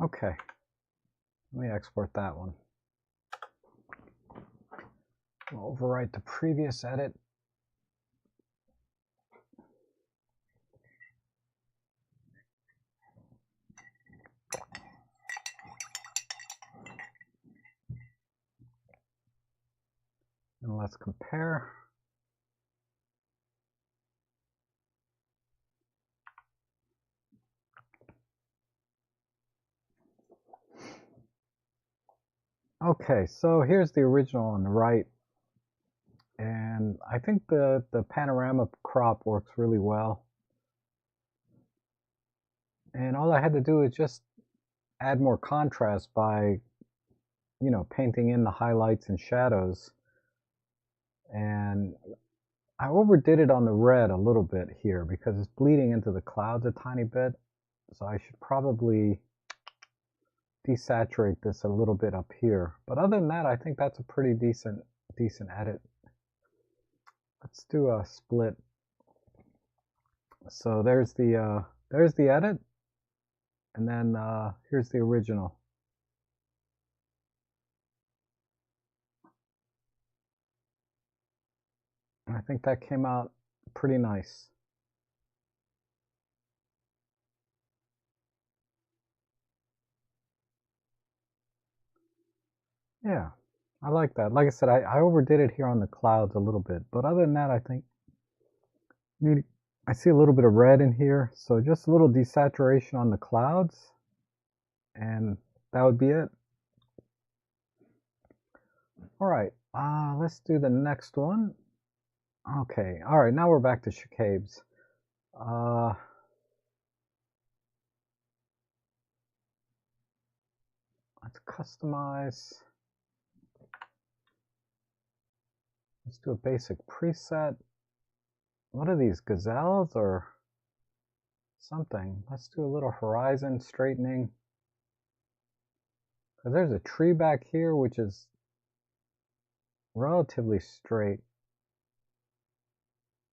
A: Okay. Let me export that one. We'll overwrite the previous edit. And let's compare. Okay, so here's the original on the right. And I think the panorama crop works really well. And all I had to do is just add more contrast by, you know, painting in the highlights and shadows. And I overdid it on the red a little bit here because it's bleeding into the clouds a tiny bit. So I should probably desaturate this a little bit up here. But other than that, I think that's a pretty decent edit. Let's do a split. So there's the edit, and then here's the original. I think that came out pretty nice. Yeah, I like that. Like I said, I overdid it here on the clouds a little bit, but other than that, I think I see a little bit of red in here, so just a little desaturation on the clouds, and that would be it. All right, let's do the next one. Okay, all right, now we're back to chicaves. Let's customize. Let's do a basic preset. What are these, gazelles or something? Let's do a little horizon straightening. Because there's a tree back here which is relatively straight,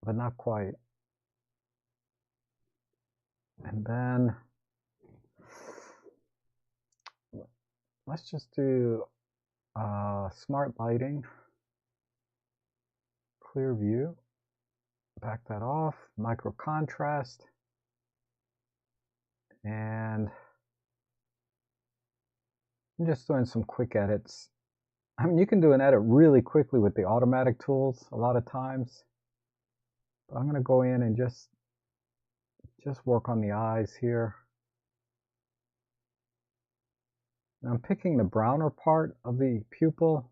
A: but not quite. And then let's just do smart lighting, clear view, back that off, micro contrast, and I'm just doing some quick edits. I mean, you can do an edit really quickly with the automatic tools a lot of times, but I'm going to go in and just work on the eyes here. And I'm picking the browner part of the pupil.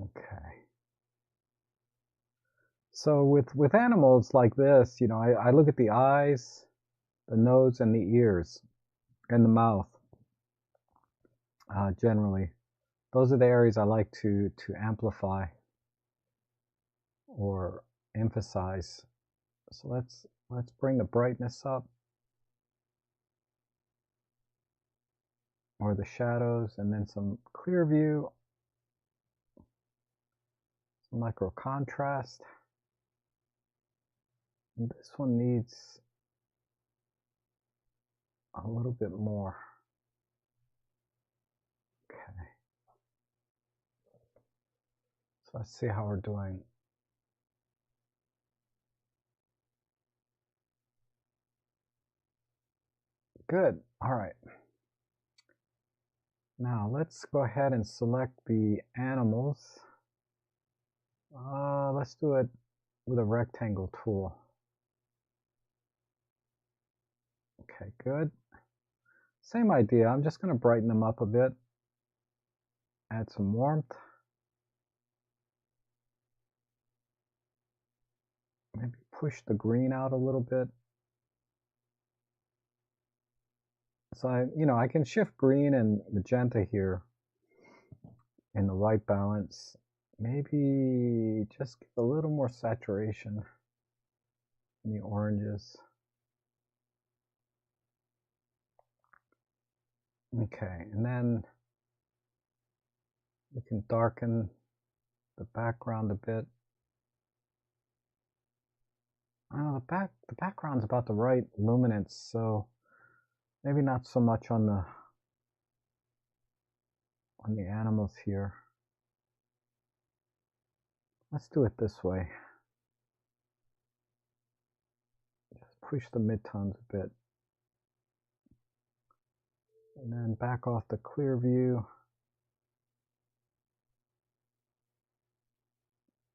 A: Okay. So with animals like this, I look at the eyes, the nose, and the ears, and the mouth, generally. Those are the areas I like to amplify or emphasize. So let's bring the brightness up, or the shadows, and then some clear view, some micro contrast. And this one needs a little bit more. Okay. So let's see how we're doing. Good. All right. Now let's go ahead and select the animals. Let's do it with a rectangle tool. Okay, good. Same idea. I'm just going to brighten them up a bit. Add some warmth. Maybe push the green out a little bit. So I can shift green and magenta here in the white balance. Maybe just give a little more saturation in the oranges. Okay, and then we can darken the background a bit. The background's about the right luminance, so maybe not so much on the animals here. Let's do it this way. Just push the midtones a bit. And then back off the clear view.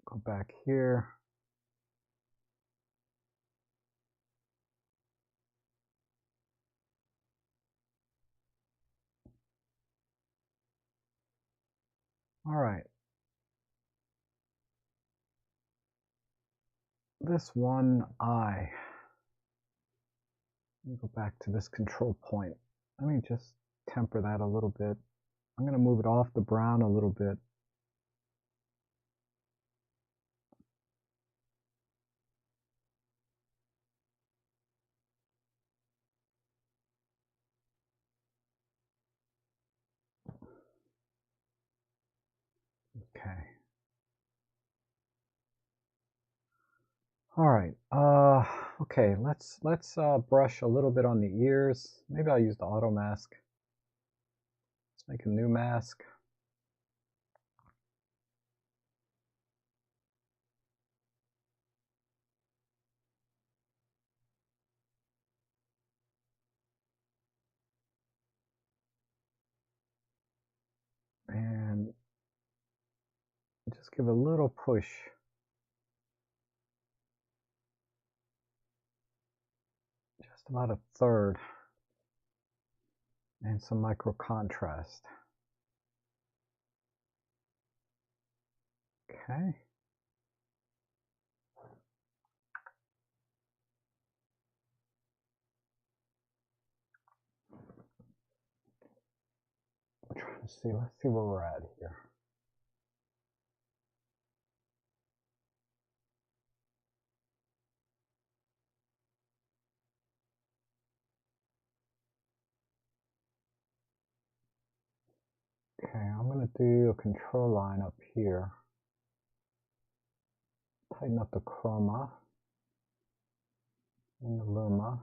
A: Go back here. All right. This one eye. Let me go back to this control point. Let me just temper that a little bit. I'm going to move it off the brown a little bit. Okay. All right. Okay. Let's brush a little bit on the ears. Maybe I'll use the auto mask. Let's make a new mask. And just give a little push. Just about a third. And some micro contrast. Okay. I'm trying to see. Let's see where we're at here. Okay, I'm going to do a control line up here. Tighten up the chroma and the luma.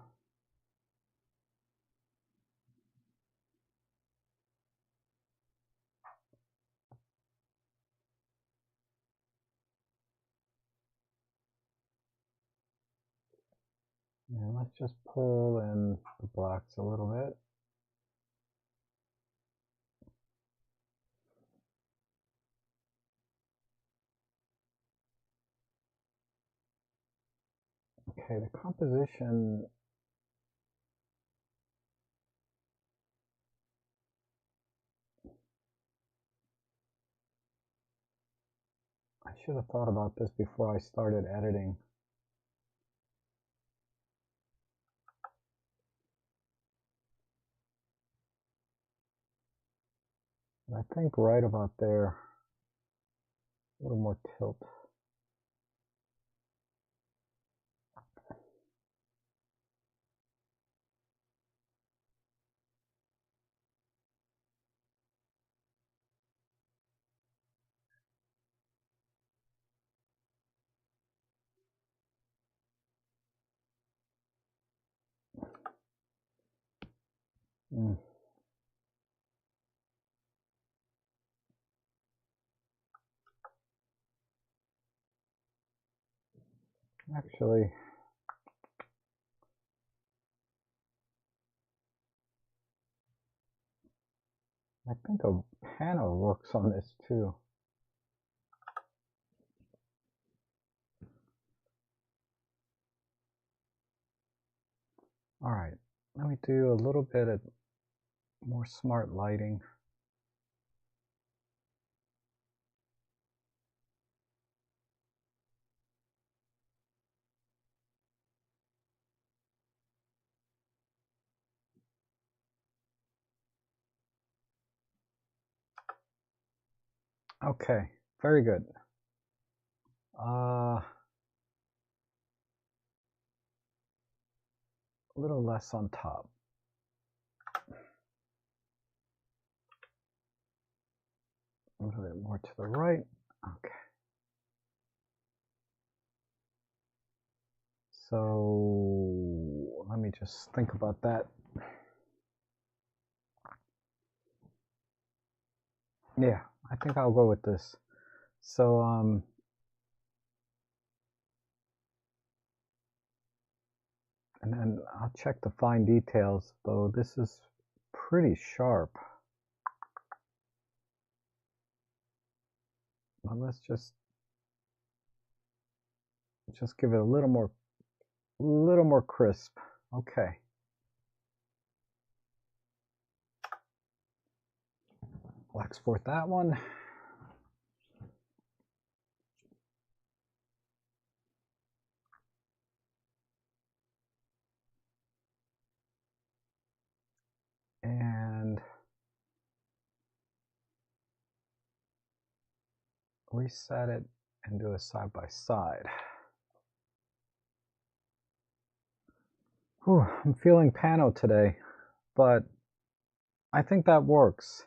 A: And let's just pull in the blacks a little bit. Okay, the composition, I should have thought about this before I started editing. I think right about there, a little more tilt. Actually, I think a panel works on this too. All right, let me do a little bit of more smart lighting. Okay, very good. A little less on top. A little bit more to the right. Okay. So let me just think about that. Yeah, I think I'll go with this. So and then I'll check the fine details, though this is pretty sharp. Well, let's just give it a little more crisp. Okay. I'll export that one. And reset it and do a side by side. Whew, I'm feeling pano today, but I think that works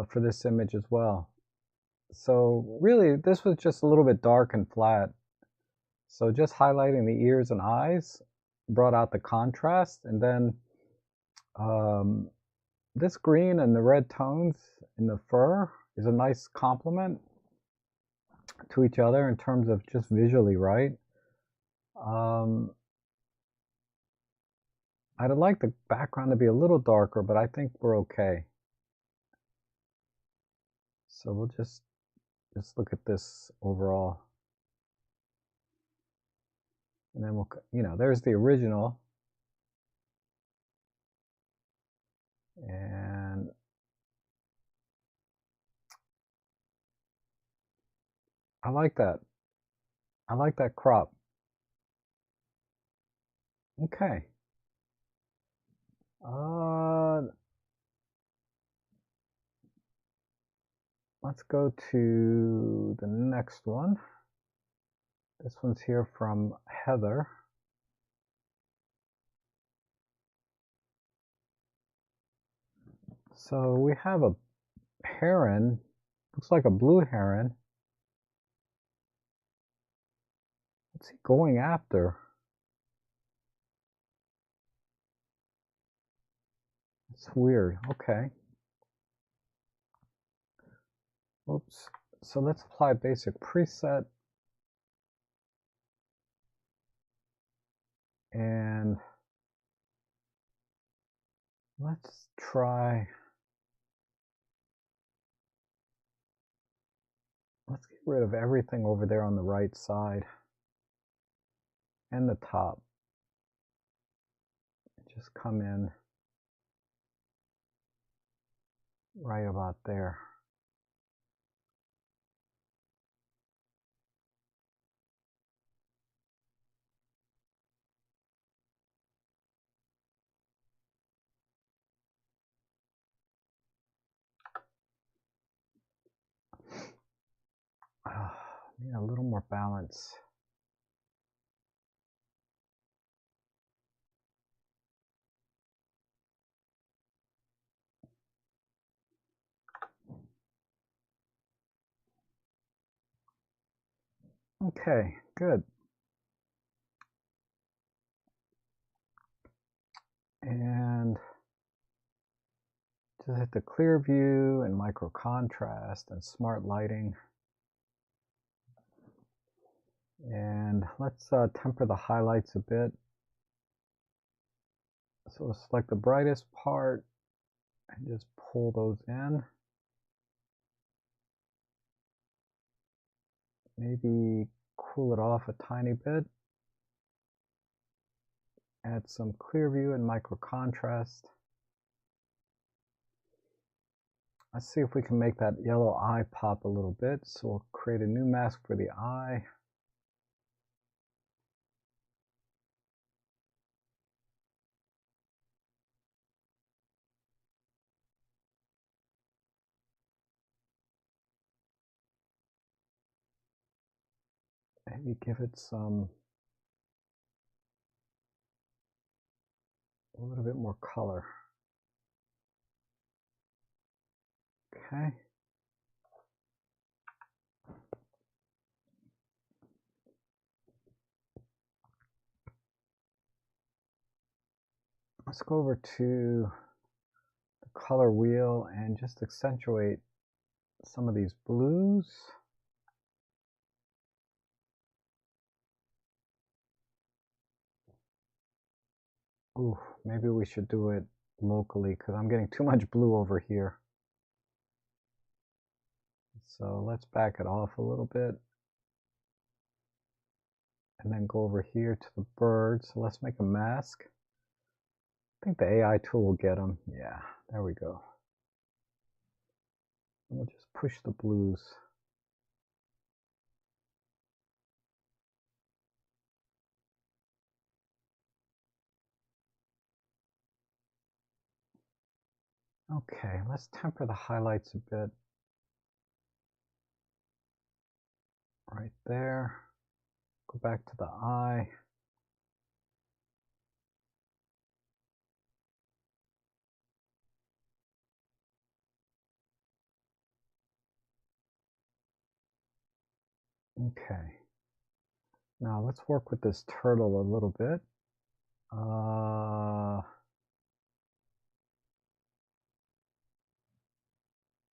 A: for this image as well. So really, this was just a little bit dark and flat. So just highlighting the ears and eyes brought out the contrast, and then this green and the red tones in the fur is a nice complement to each other in terms of just visually, right? I'd like the background to be a little darker, but I think we're okay. So we'll just look at this overall. And then we'll, there's the original. And I like that. I like that crop. Okay. Let's go to the next one. This one's here from Heather. So we have a heron, looks like a blue heron. What's he going after? It's weird. Okay. Oops. So let's apply a basic preset. And let's try, let's get rid of everything over there on the right side and the top. Just come in right about there. Need a little more balance. Okay, good. And just hit the clear view and micro contrast and smart lighting. And let's temper the highlights a bit. So we'll select the brightest part and just pull those in. Maybe cool it off a tiny bit. Add some clear view and micro contrast. Let's see if we can make that yellow eye pop a little bit. So we'll create a new mask for the eye. Maybe give it a little bit more color. Okay. Let's go over to the color wheel and just accentuate some of these blues. Ooh, maybe we should do it locally because I'm getting too much blue over here. So let's back it off a little bit. And then go over here to the bird. So let's make a mask. I think the AI tool will get them. Yeah, there we go. And we'll just push the blues. Okay, let's temper the highlights a bit. Right there. Go back to the eye. Okay. Now let's work with this turtle a little bit.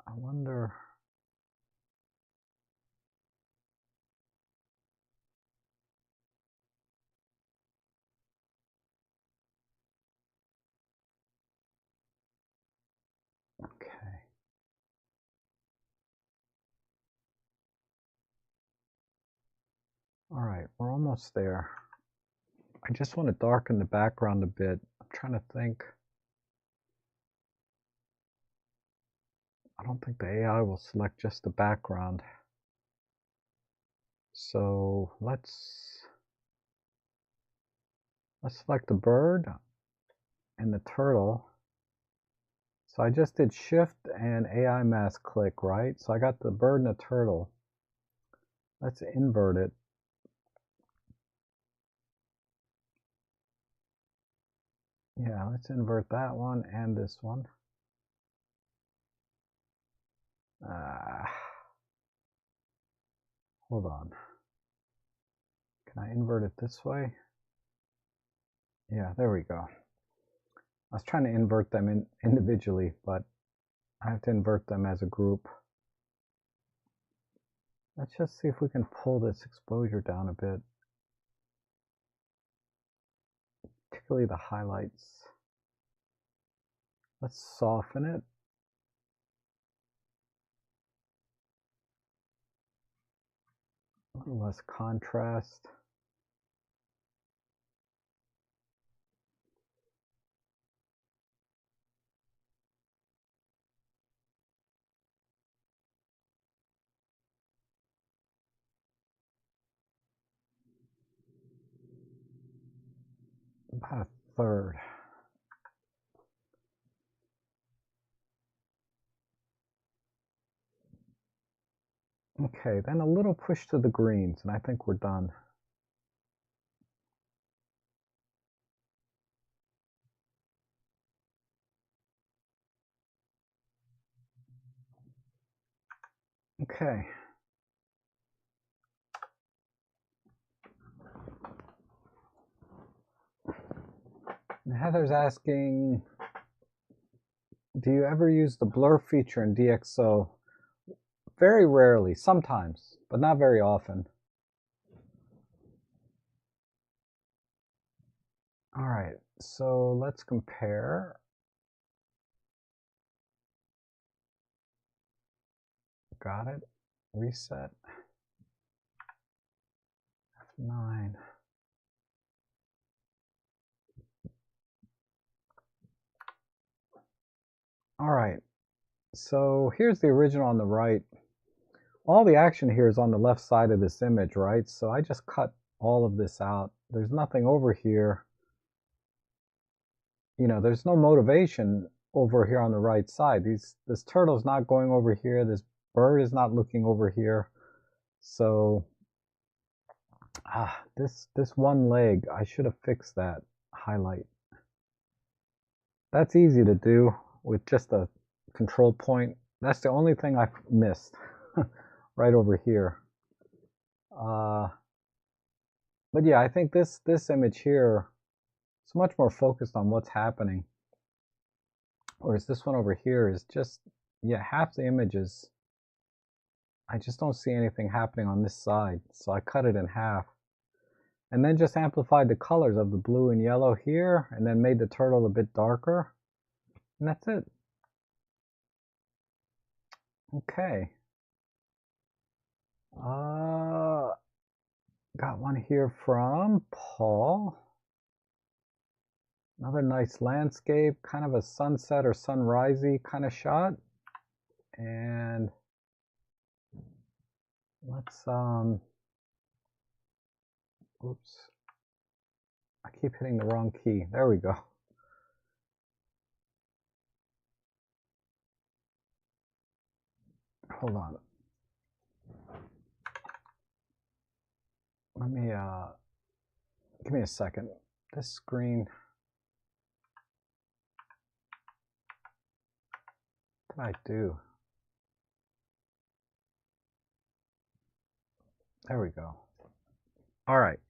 A: I wonder. Okay. All right, we're almost there. I just want to darken the background a bit. I'm trying to think. I don't think the AI will select just the background. So let's select the bird and the turtle. So I just did Shift and AI mask click, right? So I got the bird and the turtle. Let's invert it. Yeah, let's invert that one and this one. Hold on. Can I invert it this way? Yeah, there we go. I was trying to invert them individually, but I have to invert them as a group. Let's just see if we can pull this exposure down a bit, particularly the highlights. Let's soften it. A little less contrast. About a third. Okay, then a little push to the greens, and I think we're done. Okay. Heather's asking, do you ever use the blur feature in DxO? Very rarely, sometimes, but not very often. All right, so let's compare. Got it. Reset. F9. All right, so here's the original on the right. All the action here is on the left side of this image, right? So I just cut all of this out. There's nothing over here. You know, there's no motivation over here on the right side. This turtle's not going over here. This bird is not looking over here. So this one leg, I should have fixed that highlight. That's easy to do with just a control point. That's the only thing I missed right over here. But yeah, I think this image here is much more focused on what's happening. Whereas this one over here is just, yeah, half the images. I just don't see anything happening on this side. So I cut it in half. And then just amplified the colors of the blue and yellow here, and then made the turtle a bit darker. And that's it. Okay. Got one here from Paul. Another nice landscape, kind of a sunset or sunrisey kind of shot. And let's, oops. I keep hitting the wrong key. There we go. Hold on. Let me, give me a second. This screen, what did I do? There we go. All right.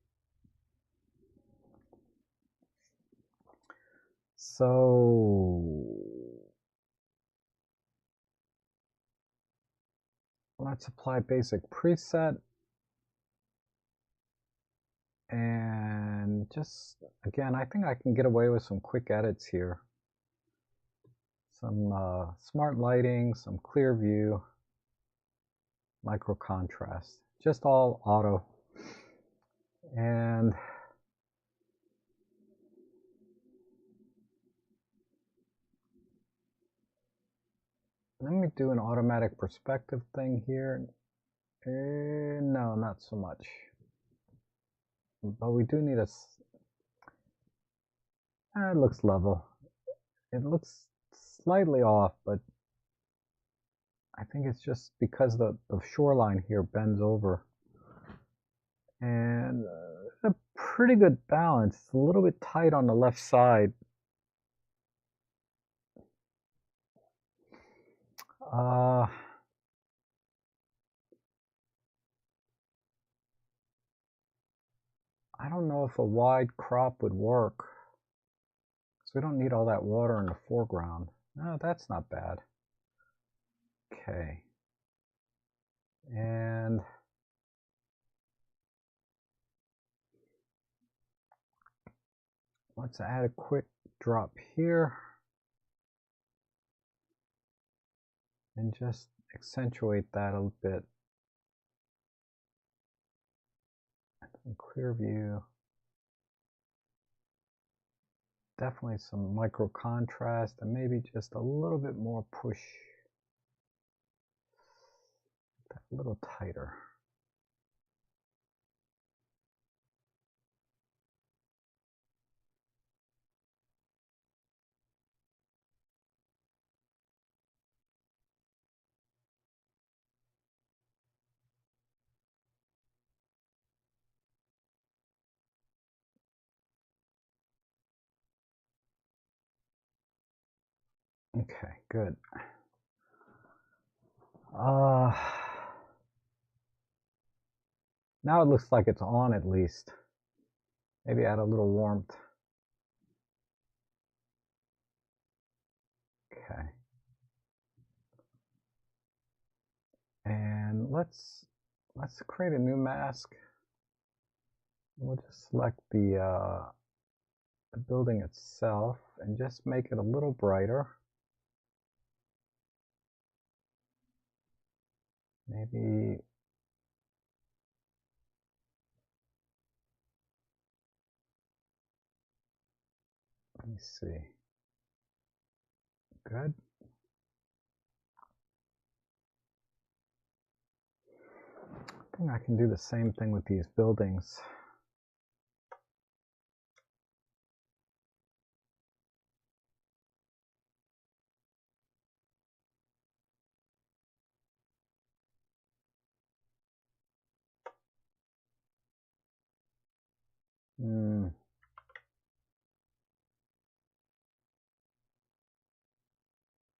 A: So let's apply basic preset. And just, again, I think I can get away with some quick edits here. Some smart lighting, some clear view, micro contrast, just all auto. And let me do an automatic perspective thing here. No, not so much. But we do need a, it looks level. It looks slightly off, but I think it's just because the shoreline here bends over. And a pretty good balance. It's a little bit tight on the left side. I don't know if a wide crop would work. So we don't need all that water in the foreground. No, that's not bad. Okay. And let's add a quick drop here. And just accentuate that a bit. And clear view. Definitely some micro contrast and maybe just a little bit more push. A little tighter. Okay, good. Now it looks like it's on at least. Maybe add a little warmth. Okay. And let's create a new mask. We'll just select the building itself and just make it a little brighter. Maybe let me see. Good. I think I can do the same thing with these buildings.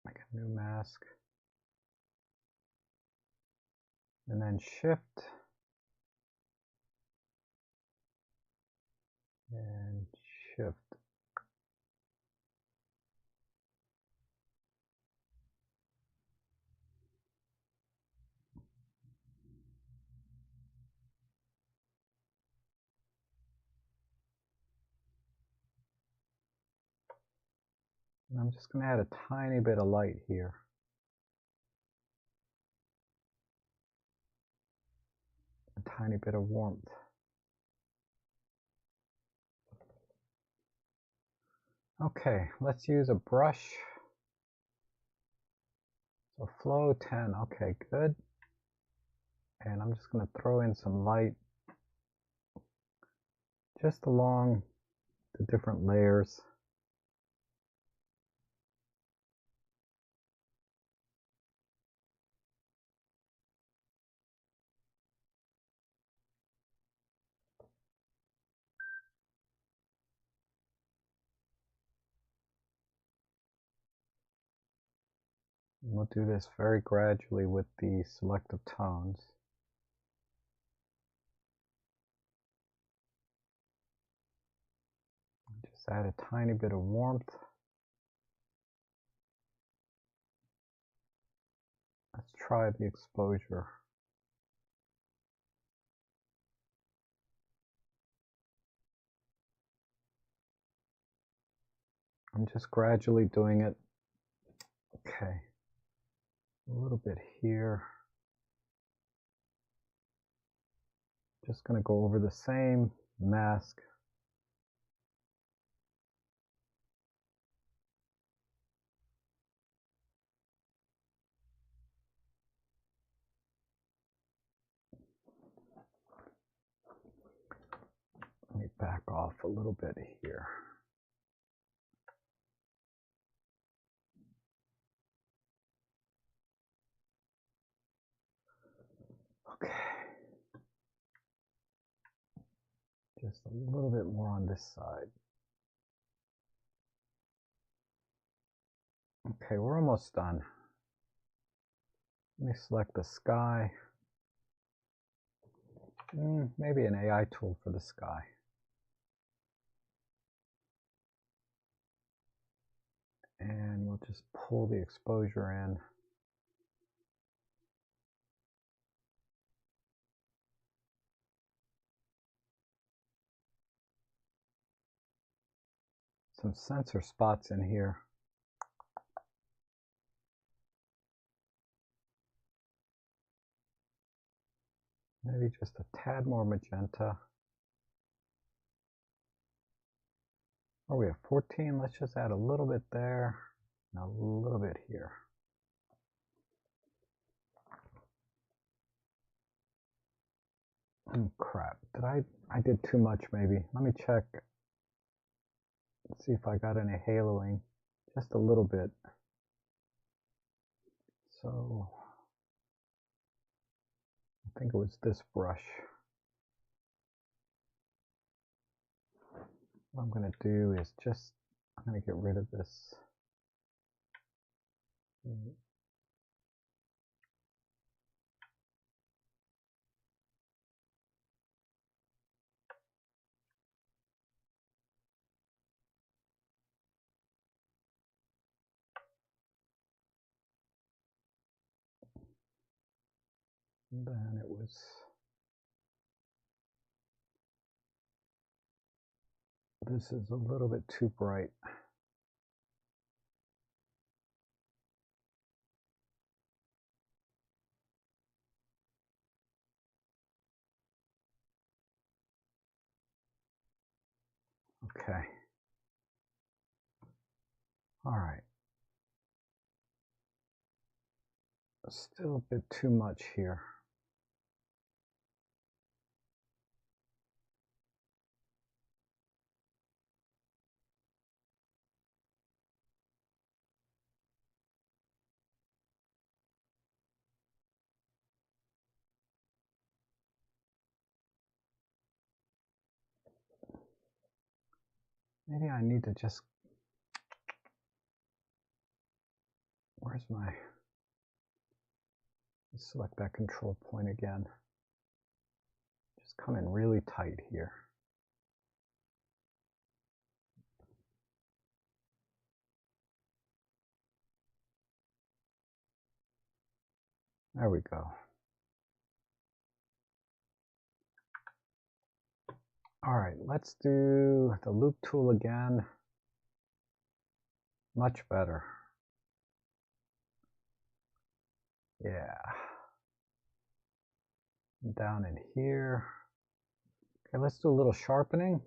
A: Make a new mask. And then Shift and Shift. And I'm just going to add a tiny bit of light here. A tiny bit of warmth. Okay, let's use a brush. So flow 10, okay, good. And I'm just going to throw in some light just along the different layers. And we'll do this very gradually with the selective tones. Just add a tiny bit of warmth. Let's try the exposure. I'm just gradually doing it. Okay, a little bit here. Just going to go over the same mask. Let me back off a little bit here. Okay. Just a little bit more on this side. Okay, we're almost done. Let me select the sky. Maybe an AI tool for the sky. And we'll just pull the exposure in. Some sensor spots in here. Maybe just a tad more magenta. Oh, we have 14. Let's just add a little bit there and a little bit here. Crap. I did too much maybe. Let me check. Let's see if I got any haloing. Just a little bit. So I think it was this brush. What I'm going to do is I'm going to get rid of this Mm. And then it was, this is a little bit too bright. Okay. All right. Still a bit too much here. Maybe I need to just, where's my, select that control point again. Just come in really tight here. There we go. All right, let's do the loop tool again. Much better. Yeah. Down in here. Okay, let's do a little sharpening.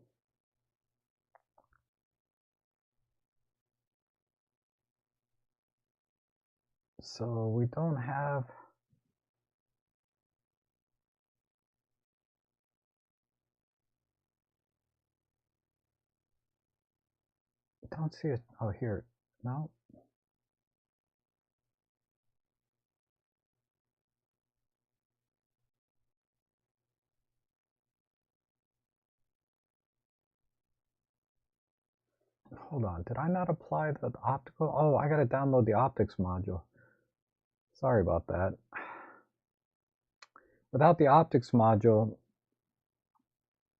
A: So we don't have, don't see it. Oh, here. No. Hold on. Did I not apply the optical? Oh, I got to download the optics module. Sorry about that. Without the optics module,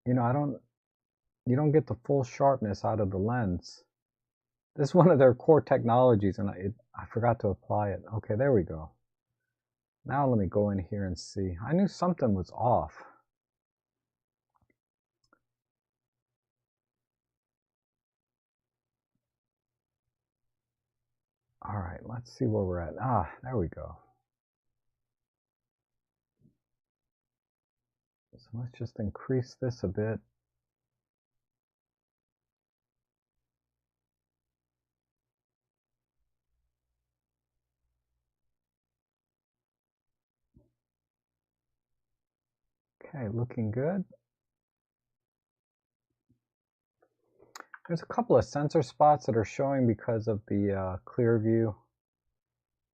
A: you know, you don't get the full sharpness out of the lens. This is one of their core technologies, and I forgot to apply it. Okay, there we go. Now let me go in here and see. I knew something was off. All right, let's see where we're at. Ah, there we go. So let's just increase this a bit. Okay, looking good. There's a couple of sensor spots that are showing because of the clear view.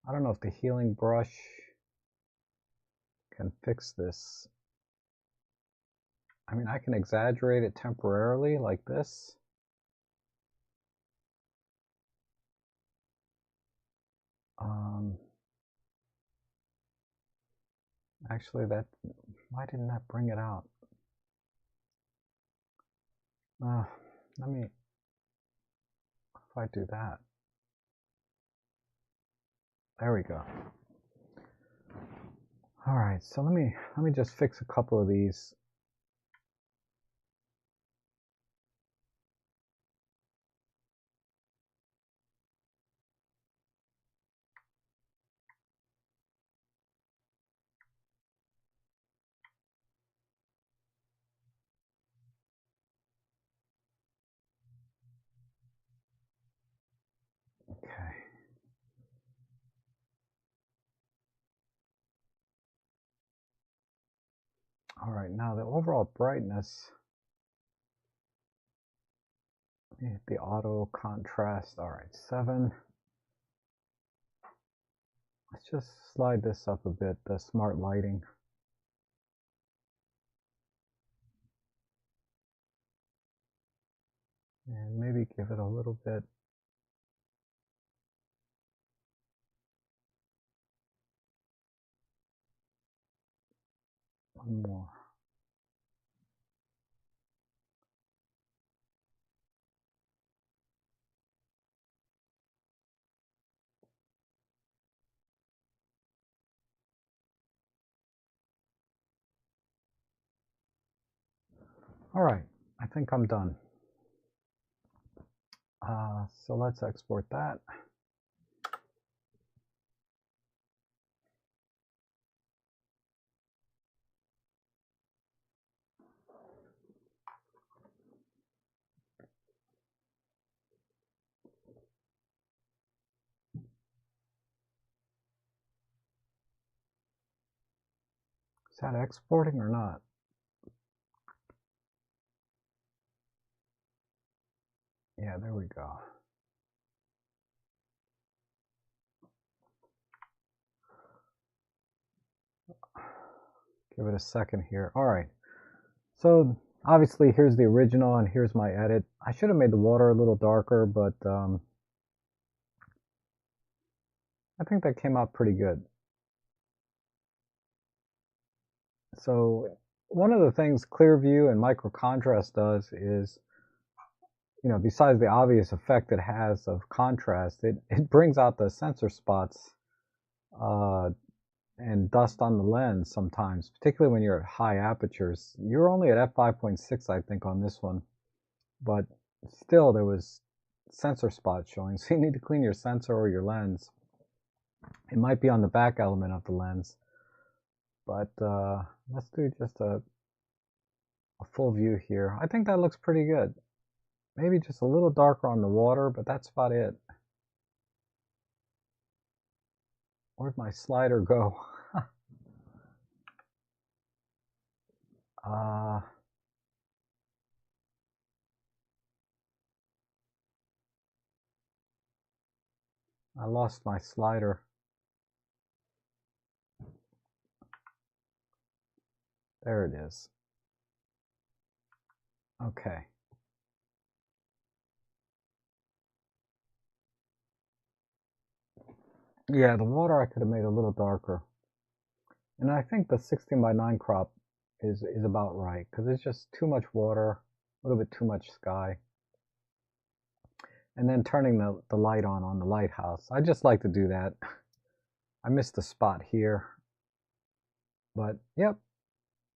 A: I don't know if the healing brush can fix this. I mean, I can exaggerate it temporarily like this. Actually, why didn't that bring it out? Let me, if I do that. There we go. All right, so let me just fix a couple of these. Okay. All right, now the overall brightness, let me hit the auto contrast. All right, 7. Let's just slide this up a bit, the smart lighting. And maybe give it a little bit. One more. All right, I think I'm done. So let's export that. Is that exporting or not? Yeah, there we go. Give it a second here. All right. So obviously here's the original and here's my edit. I should have made the water a little darker, but I think that came out pretty good. So one of the things Clearview and micro contrast does is, you know, besides the obvious effect it has of contrast, it brings out the sensor spots and dust on the lens sometimes, particularly when you're at high apertures. You're only at f5.6, I think, on this one, but still there was sensor spots showing. So you need to clean your sensor or your lens. It might be on the back element of the lens, but let's do just a full view here. I think that looks pretty good. Maybe just a little darker on the water, but that's about it. Where'd my slider go? I lost my slider. There it is. Okay. Yeah, the water I could have made a little darker. And I think the 16:9 crop is about right, because it's just too much water, a little bit too much sky. And then turning the light on the lighthouse. I just like to do that. I missed the spot here. But yep,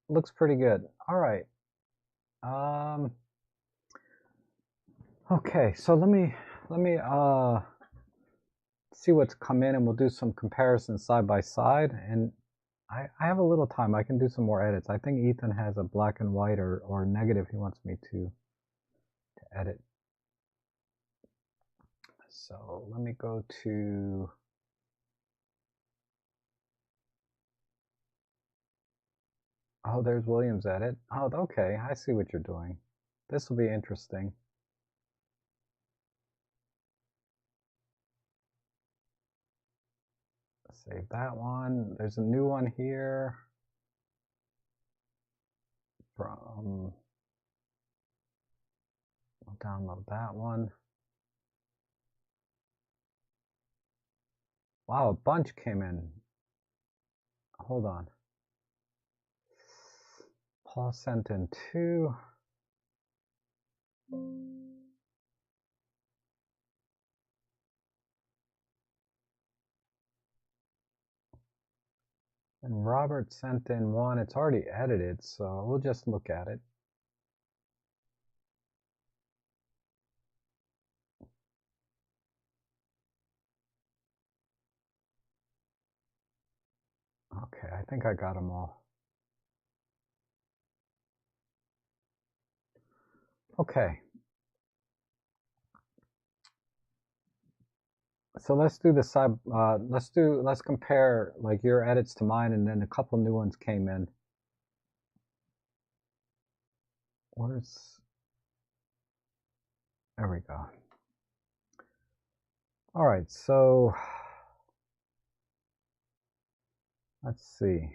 A: looks pretty good. All right. Okay, so let me see what's come in, and we'll do some comparisons side by side. And I have a little time. I can do some more edits. I think Ethan has a black and white or negative he wants me to edit. So let me go to, oh, there's William's edit. Oh, okay, I see what you're doing. This will be interesting. Save that one. There's a new one here from, I'll download that one. Wow, a bunch came in. Hold on. Paul sent in 2. And Robert sent in 1. It's already edited, so we'll just look at it. Okay, I think I got them all. Okay. So let's do the side. Let's compare like your edits to mine, and then a couple new ones came in. There we go. All right, so let's see.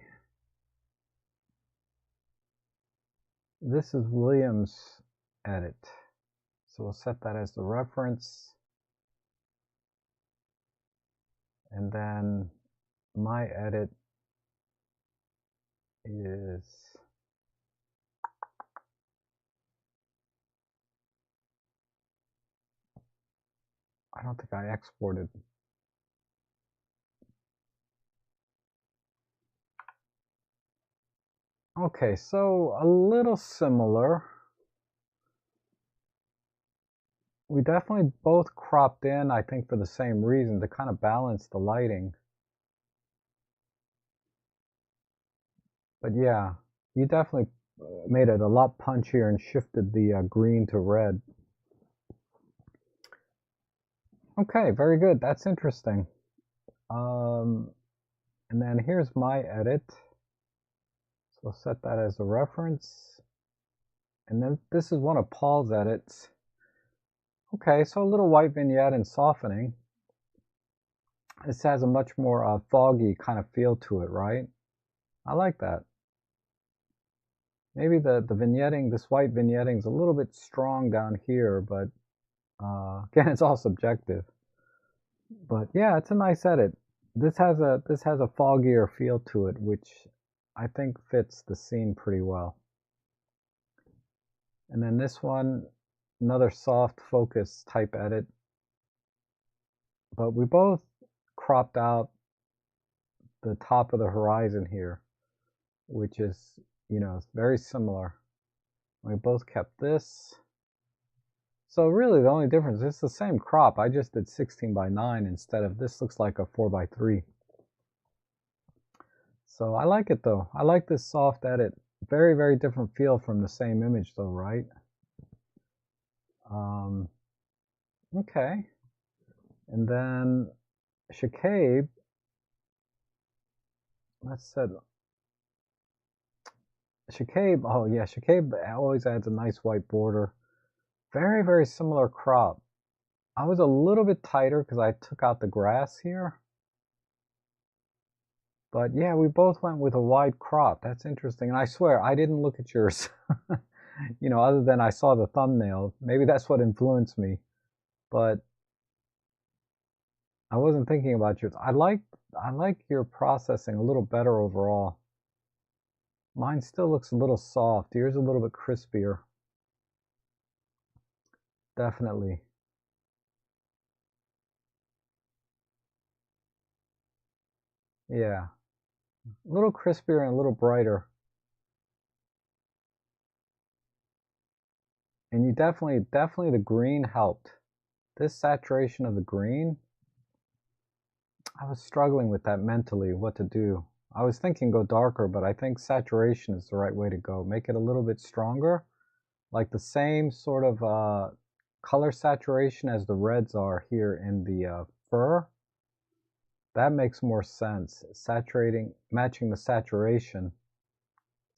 A: This is William's edit. So we'll set that as the reference. And then my edit is I don't think I exported. Okay, so a little similar. We definitely both cropped in, I think, for the same reason, to kind of balance the lighting. But yeah, you definitely made it a lot punchier and shifted the green to red. Okay, very good. That's interesting. And then here's my edit. So we'll set that as a reference. And then this is one of Paul's edits. Okay, so a little white vignette and softening. This has a much more foggy kind of feel to it, right? I like that. Maybe the vignetting, this white vignetting is a little bit strong down here, but again, it's all subjective. But yeah, it's a nice edit. This has a foggier feel to it, which I think fits the scene pretty well. And then this one, another soft focus type edit. But we both cropped out the top of the horizon here, which is, you know, very similar. We both kept this. So really the only difference, it's the same crop. I just did 16 by 9 instead of, this looks like a 4 by 3. So I like it though. I like this soft edit. Very, very different feel from the same image though, right? Okay. And then Shakabe, let's set Shakabe. Oh yeah, Shakabe always adds a nice white border. Very, very similar crop. I was a little bit tighter because I took out the grass here. But yeah, we both went with a wide crop. That's interesting. And I swear, I didn't look at yours. You know, other than I saw the thumbnail. Maybe that's what influenced me. But I wasn't thinking about yours. I like your processing a little better overall. Mine still looks a little soft. Yours a little bit crispier. Definitely. Yeah. A little crispier and a little brighter. And you definitely the green helped. This saturation of the green, I was struggling with that mentally, what to do. I was thinking go darker, but I think saturation is the right way to go. Make it a little bit stronger, like the same sort of color saturation as the reds are here in the fur. That makes more sense. Saturating, matching the saturation,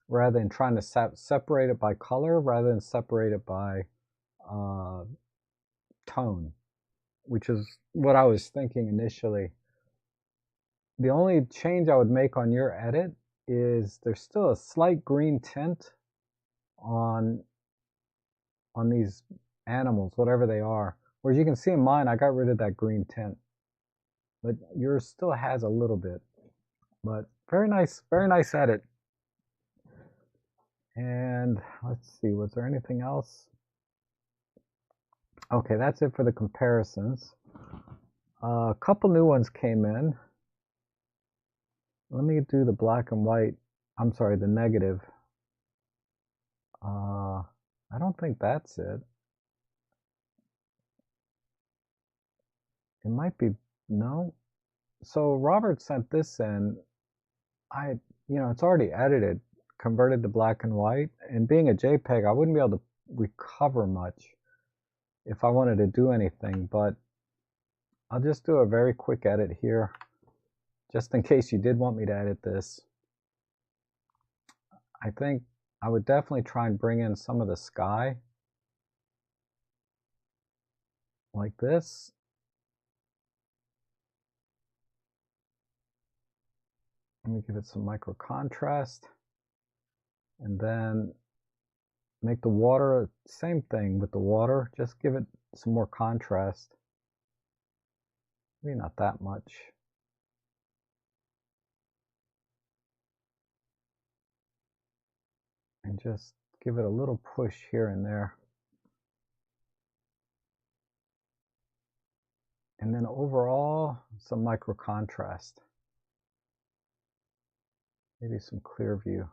A: rather than trying to separate it by color, rather than separate it by tone, which is what I was thinking initially. The only change I would make on your edit is there's still a slight green tint on these animals, whatever they are. Whereas you can see in mine, I got rid of that green tint. But yours still has a little bit. But very nice edit. And let's see, was there anything else? Okay, that's it for the comparisons. A couple new ones came in. Let me do the black and white. I'm sorry, the negative. I don't think that's it. It might be, no. So Robert sent this in. It's already edited, converted to black and white. And being a JPEG, I wouldn't be able to recover much if I wanted to do anything. But I'll just do a very quick edit here, just in case you did want me to edit this. I think I would definitely try and bring in some of the sky, like this. Let me give it some micro contrast. And then make the water, same thing with the water, just give it some more contrast. Maybe not that much. And just give it a little push here and there. And then overall, some micro contrast. Maybe some clear view.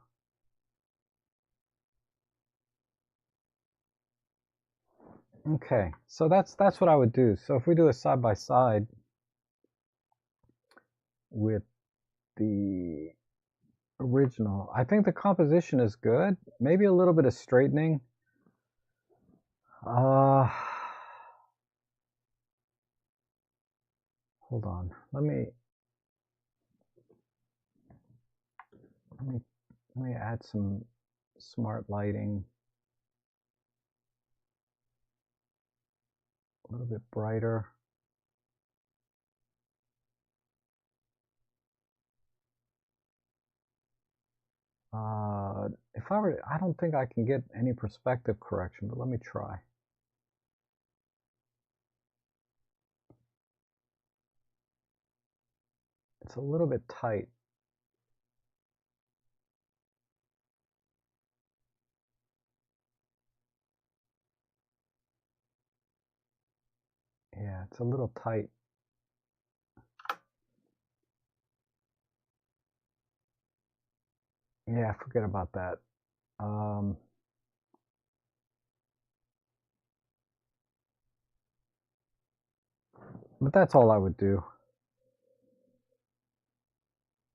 A: Okay, so that's what I would do. So if we do a side by side with the original, I think the composition is good. Maybe a little bit of straightening. Hold on. Let me add some smart lighting. A little bit brighter. If I were, I don't think I can get any perspective correction, but let me try. It's a little bit tight. Yeah, it's a little tight. Yeah, forget about that. But that's all I would do.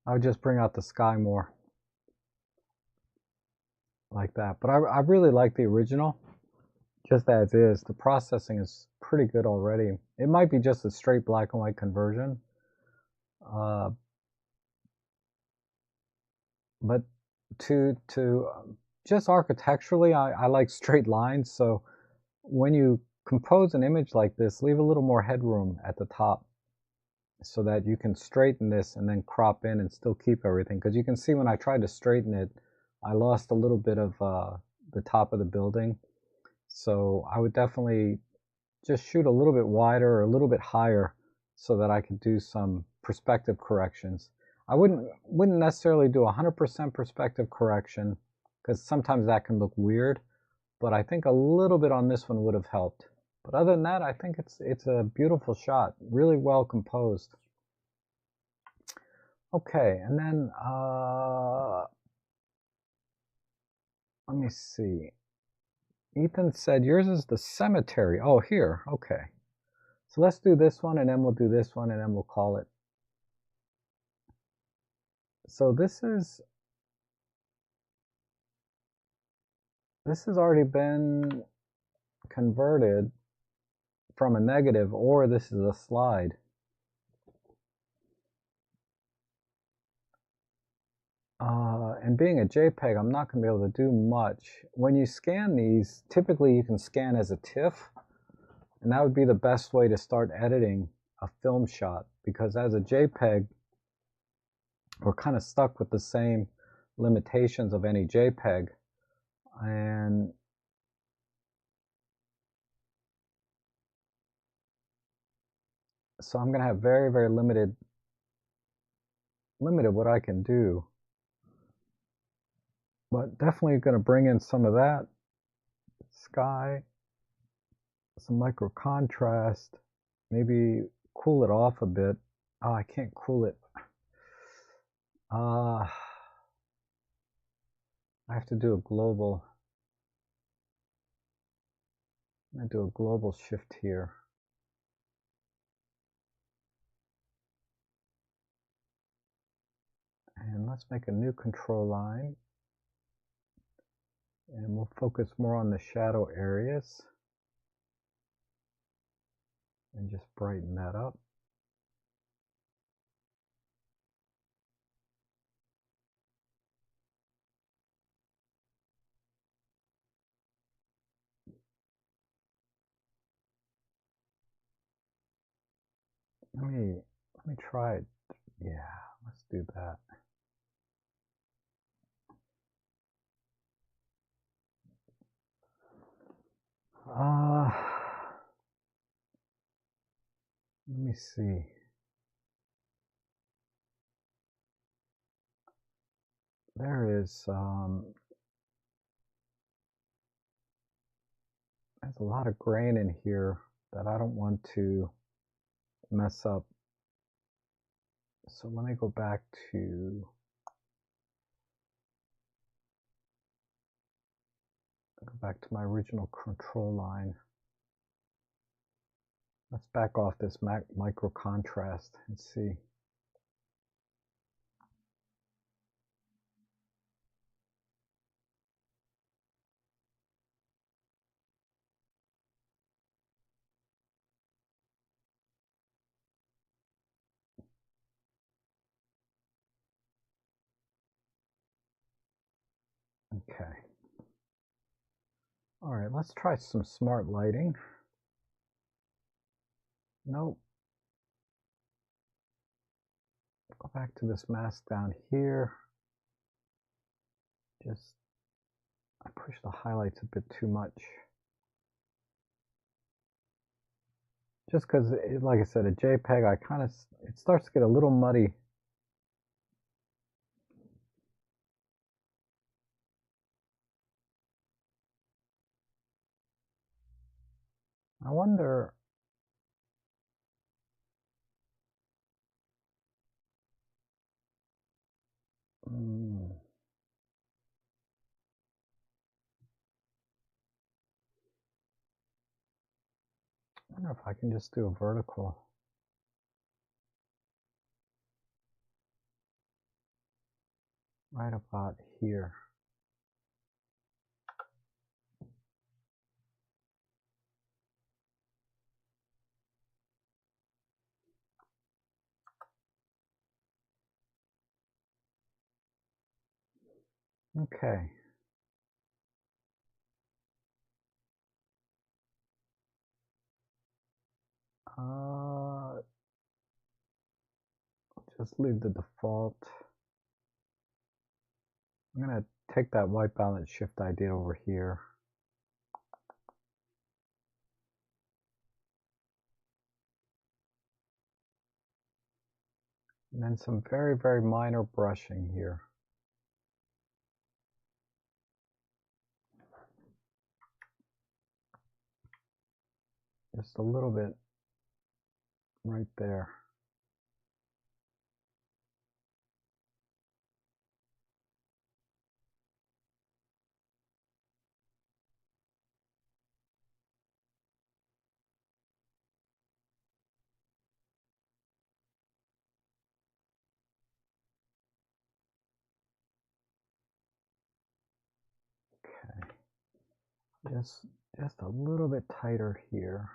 A: I would just bring out the sky more. Like that. But I really like the original, just as is. The processing is pretty good already. It might be just a straight black and white conversion. But to just architecturally, I like straight lines. So when you compose an image like this, leave a little more headroom at the top so that you can straighten this and then crop in and still keep everything. Because you can see when I tried to straighten it, I lost a little bit of the top of the building. So I would definitely just shoot a little bit wider or a little bit higher so that I could do some perspective corrections. I wouldn't necessarily do 100% perspective correction because sometimes that can look weird, but I think a little bit on this one would have helped. But other than that, I think it's a beautiful shot, really well composed. Okay, and then let me see. Ethan said yours is the cemetery. Oh, here. Okay. So let's do this one, and then we'll do this one, and then we'll call it. So this has already been converted from a negative, or this is a slide. And being a JPEG, I'm not going to be able to do much. When you scan these, typically you can scan as a TIFF, and that would be the best way to start editing a film shot, because as a JPEG, we're kind of stuck with the same limitations of any JPEG. And so I'm going to have very, very limited what I can do. But definitely going to bring in some of that sky, some micro contrast, maybe cool it off a bit. Oh, I can't cool it. I have to do a global. I'm going to do a global shift here. And let's make a new control line. And we'll focus more on the shadow areas. And just brighten that up. Let me try it. Yeah, let's do that. Let me see. There is there's a lot of grain in here that I don't want to mess up. So let me go back to my original control line. Let's back off this micro contrast and see. Okay. All right, let's try some smart lighting. Nope. Go back to this mask down here. I push the highlights a bit too much. Just because, like I said, a JPEG, it starts to get a little muddy. I wonder, I wonder if I can just do a vertical. Right about here. Okay. Just leave the default. I'm going to take that white balance shift I did over here. And then some very, very minor brushing here. Just a little bit right there. Okay. Just a little bit tighter here.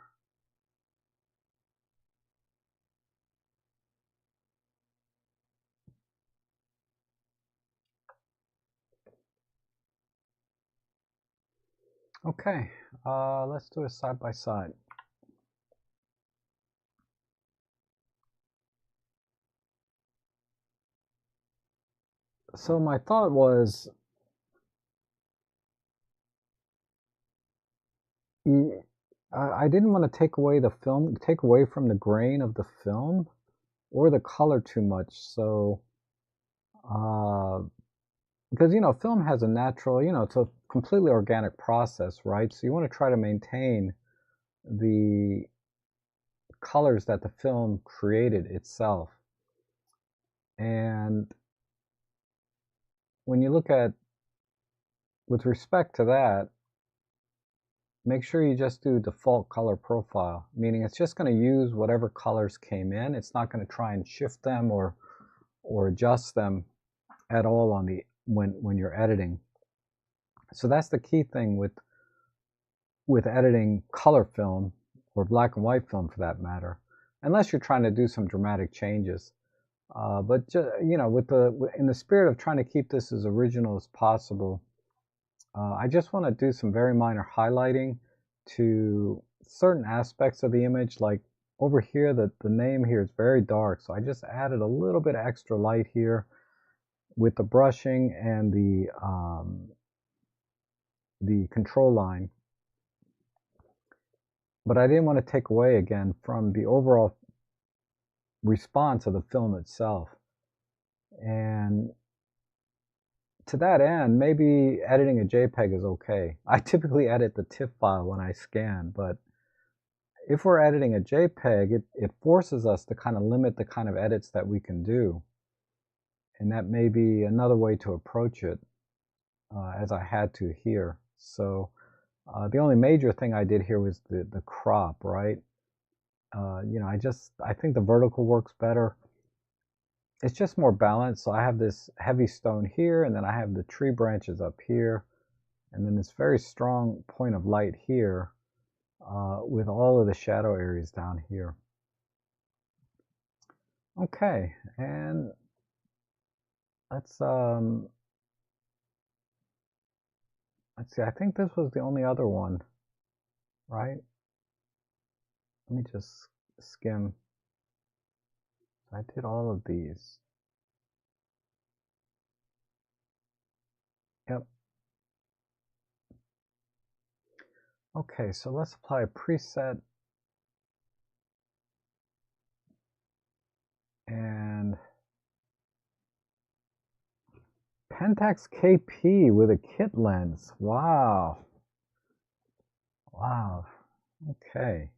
A: Okay, let's do a side by side. So my thought was, I didn't want to take away from the grain of the film or the color too much. So, because, film has a natural, it's a completely organic process, right? So you want to try to maintain the colors that the film created itself. And when you look at, with respect to that, make sure you just do default color profile, meaning it's just going to use whatever colors came in. It's not going to try and shift them or adjust them at all on the when you're editing. So that's the key thing with editing color film, or black and white film for that matter, unless you're trying to do some dramatic changes. But just, in the spirit of trying to keep this as original as possible, I just want to do some very minor highlighting to certain aspects of the image. Like over here, the name here is very dark, so I just added a little bit of extra light here with the brushing and the control line. But I didn't want to take away again from the overall response of the film itself. And to that end, maybe editing a JPEG is okay. I typically edit the TIFF file when I scan, but if we're editing a JPEG, it forces us to kind of limit the kind of edits that we can do. And that may be another way to approach it, as I had to here. So the only major thing I did here was the crop, right? You know, I think the vertical works better. It's just more balanced. So I have this heavy stone here, and then I have the tree branches up here, and then this very strong point of light here, with all of the shadow areas down here. Okay, and let's see, I think this was the only other one, right? Let me just skim. I did all of these. Yep. Okay, so let's apply a preset. And Pentax KP with a kit lens. Wow. Wow. Okay.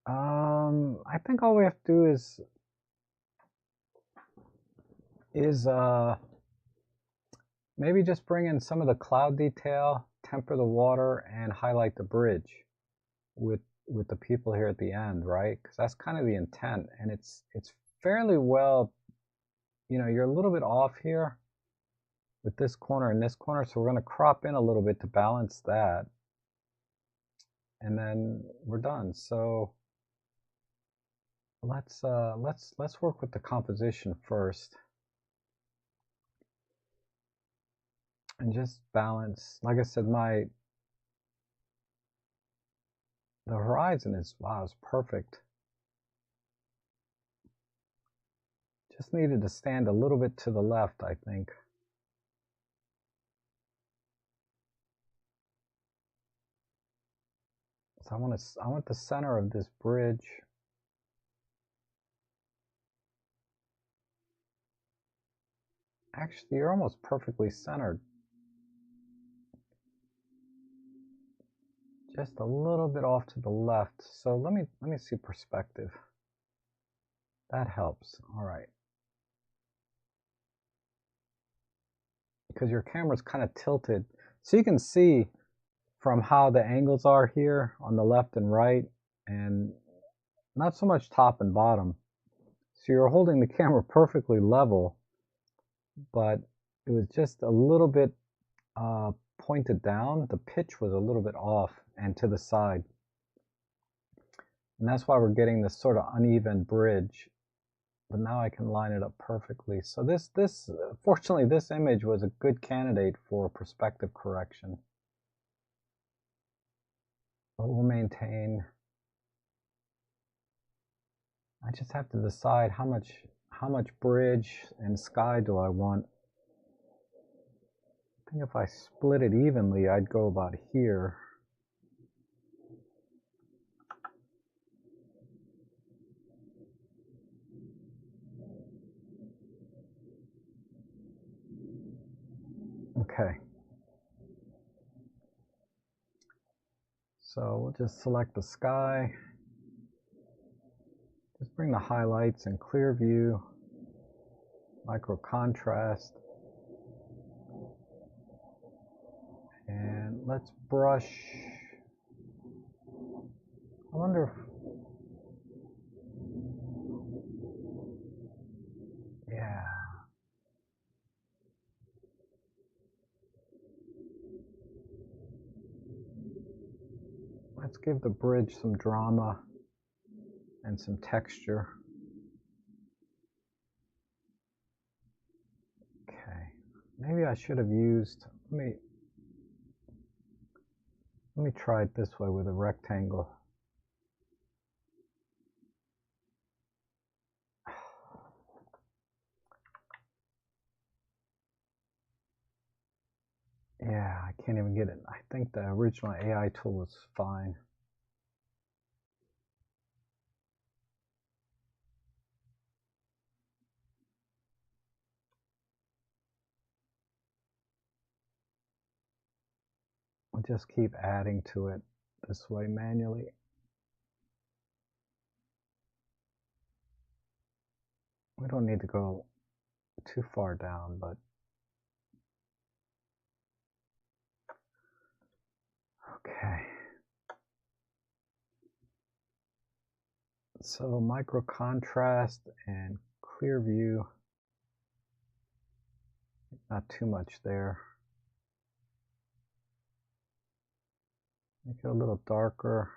A: I think all we have to do is maybe just bring in some of the cloud detail, temper the water, and highlight the bridge with the people here at the end, right? Because that's kind of the intent, and it's fairly well, you know, you're a little bit off here with this corner and this corner, so we're going to crop in a little bit to balance that, and then we're done. So let's work with the composition first, and just balance. Like I said, the horizon is, wow, it's perfect. Just needed to stand a little bit to the left, I think. So I want the center of this bridge. Actually, you're almost perfectly centered. Just a little bit off to the left. So let me see perspective. That helps. All right. Because your camera's kind of tilted. So you can see from how the angles are here on the left and right, and not so much top and bottom. So you're holding the camera perfectly level, but it was just a little bit pointed down. The pitch was a little bit off and to the side. And that's why we're getting this sort of uneven bridge. But now I can line it up perfectly. So fortunately, this image was a good candidate for perspective correction. But we'll maintain. I just have to decide how much bridge and sky do I want. I think if I split it evenly, I'd go about here. Okay. So we'll just select the sky. Just bring the highlights in clear view, micro contrast. And let's brush. I wonder if, yeah. Let's give the bridge some drama and some texture. Okay. Maybe I should have used, let me try it this way with a rectangle. Yeah, I can't even get it. I think the original AI tool was fine. I'll just keep adding to it this way manually. We don't need to go too far down, but okay. So micro contrast and clear view, not too much there. Make it a little darker.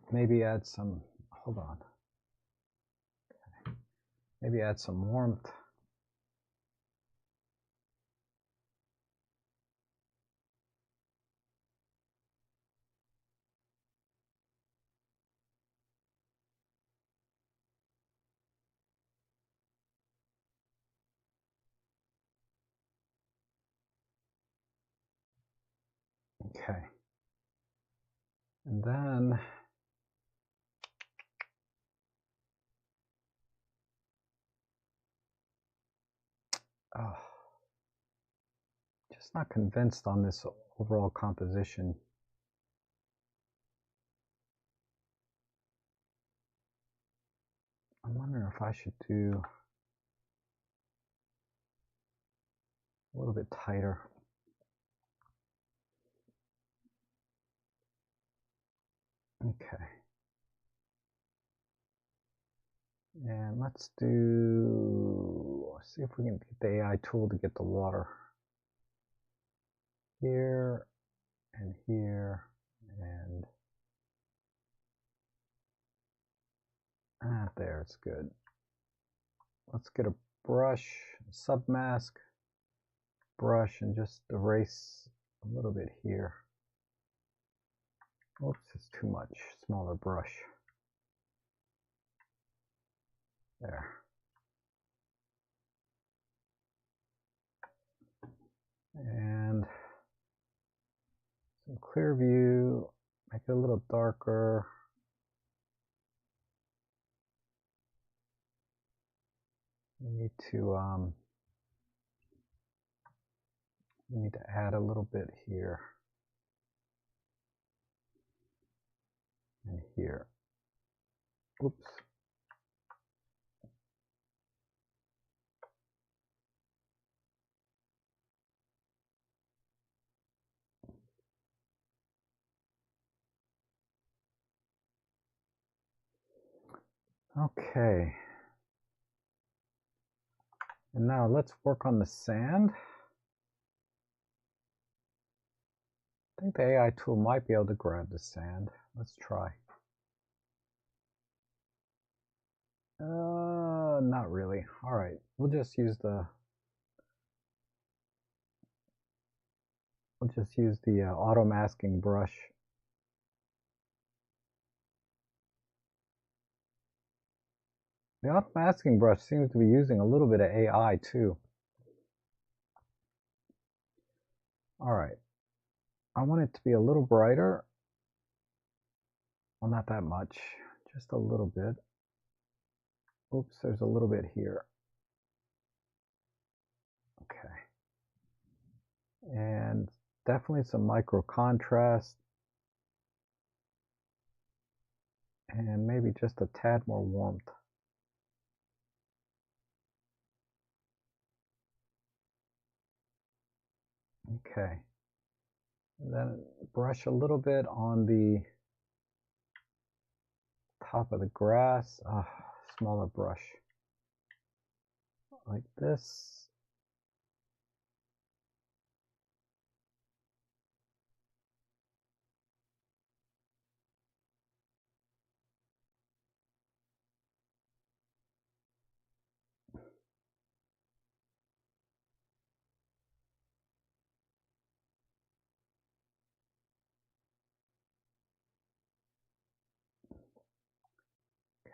A: Maybe add some, hold on. Okay. Maybe add some warmth. Okay. And then just not convinced on this overall composition. I'm wondering if I should do a little bit tighter. Okay. And let's see if we can get the AI tool to get the water here and here and there, it's good. Let's get a brush, submask, brush, and just erase a little bit here. Oops, it's too much. Smaller brush. There. And some clear view, make it a little darker. We need to add a little bit here and here. Oops. Okay. And now let's work on the sand. I think the AI tool might be able to grab the sand. Let's try. Not really. All right, we'll just use the auto masking brush. The auto masking brush seems to be using a little bit of AI too. All right, I want it to be a little brighter. Well, not that much, just a little bit. Oops, there's a little bit here. Okay. And definitely some micro contrast. And maybe just a tad more warmth. Okay. And then brush a little bit on the top of the grass. Smaller brush. Like this.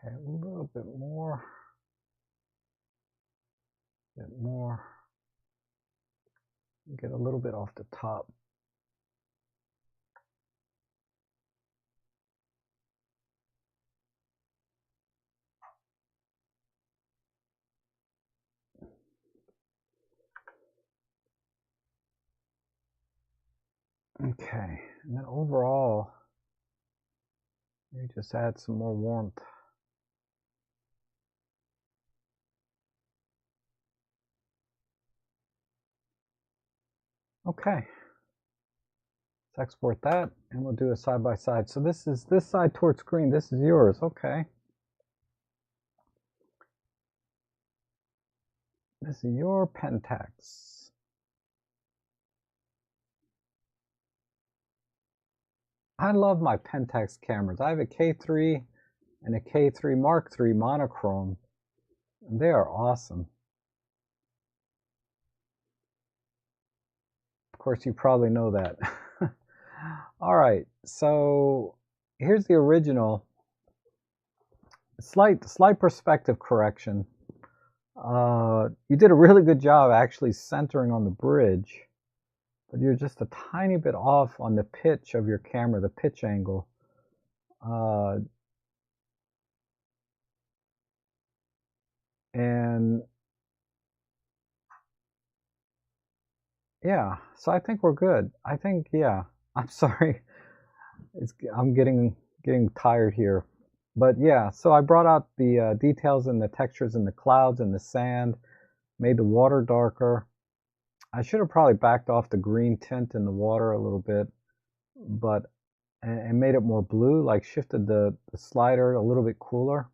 A: Okay, a little bit more. Get a little bit off the top. Okay, and then overall, you just add some more warmth. Okay, let's export that, and we'll do a side by side. So this is this side towards screen. This is yours. Okay. This is your Pentax. I love my Pentax cameras. I have a K3 and a K3 Mark III monochrome, and they are awesome. Of course, you probably know that. All right, so here's the original. Slight perspective correction. You did a really good job actually centering on the bridge, but you're just a tiny bit off on the pitch of your camera, the pitch angle. And yeah, so I think we're good. I think, yeah, I'm sorry. I'm getting tired here. But yeah, so I brought out the details and the textures in the clouds and the sand, made the water darker. I should have probably backed off the green tint in the water a little bit, but and made it more blue, like shifted the slider a little bit cooler.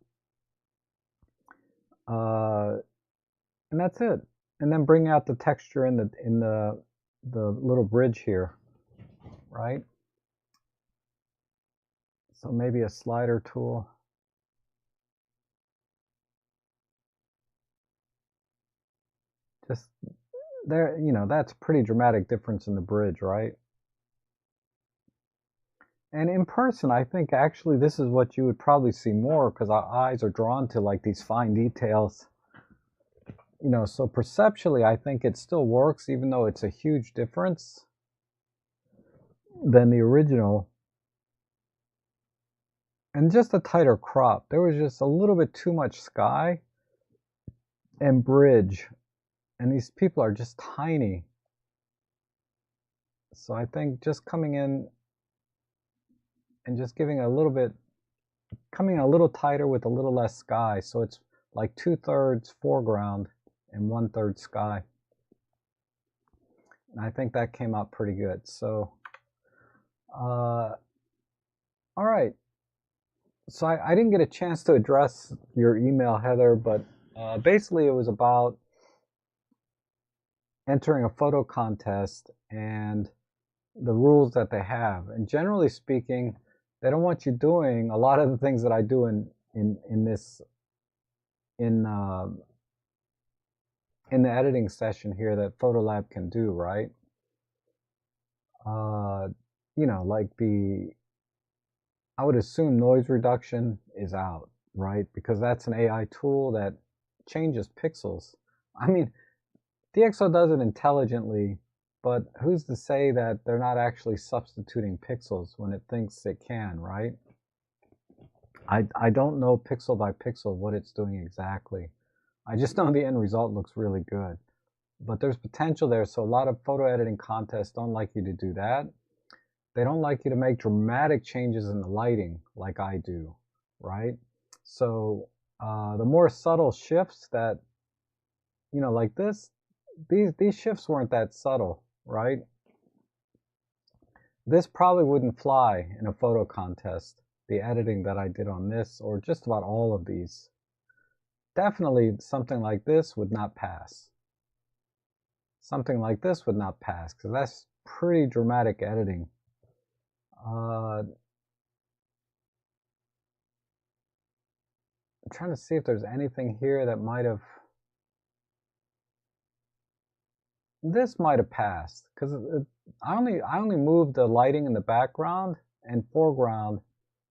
A: And that's it. And then bring out the texture in the little bridge here, right? So maybe a slider tool. Just there, you know, that's a pretty dramatic difference in the bridge, right? And in person, I think actually this is what you would probably see more because our eyes are drawn to like these fine details. You know, so perceptually, I think it still works even though it's a huge difference than the original. And just a tighter crop. There was just a little bit too much sky and bridge. And these people are just tiny. So I think just coming in and just giving a little bit, coming a little tighter with a little less sky. So it's like 2/3 foreground and 1/3 sky. And I think that came out pretty good. So, all right. So I didn't get a chance to address your email, Heather, but basically it was about entering a photo contest and the rules that they have. And generally speaking, they don't want you doing a lot of the things that I do in the editing session here that Photolab can do, right? You know, like I would assume noise reduction is out, right? Because that's an AI tool that changes pixels. I mean, DxO does it intelligently, but who's to say that they're not actually substituting pixels when it thinks it can, right? I don't know pixel by pixel what it's doing exactly. I just know the end result looks really good. But there's potential there, so a lot of photo editing contests don't like you to do that. They don't like you to make dramatic changes in the lighting like I do, right? So the more subtle shifts that, you know, like this, these shifts weren't that subtle, right? This probably wouldn't fly in a photo contest, the editing that I did on this, or just about all of these. Definitely something like this would not pass. Something like this would not pass, because that's pretty dramatic editing. I'm trying to see if there's anything here that might have... This might have passed, because I only moved the lighting in the background and foreground.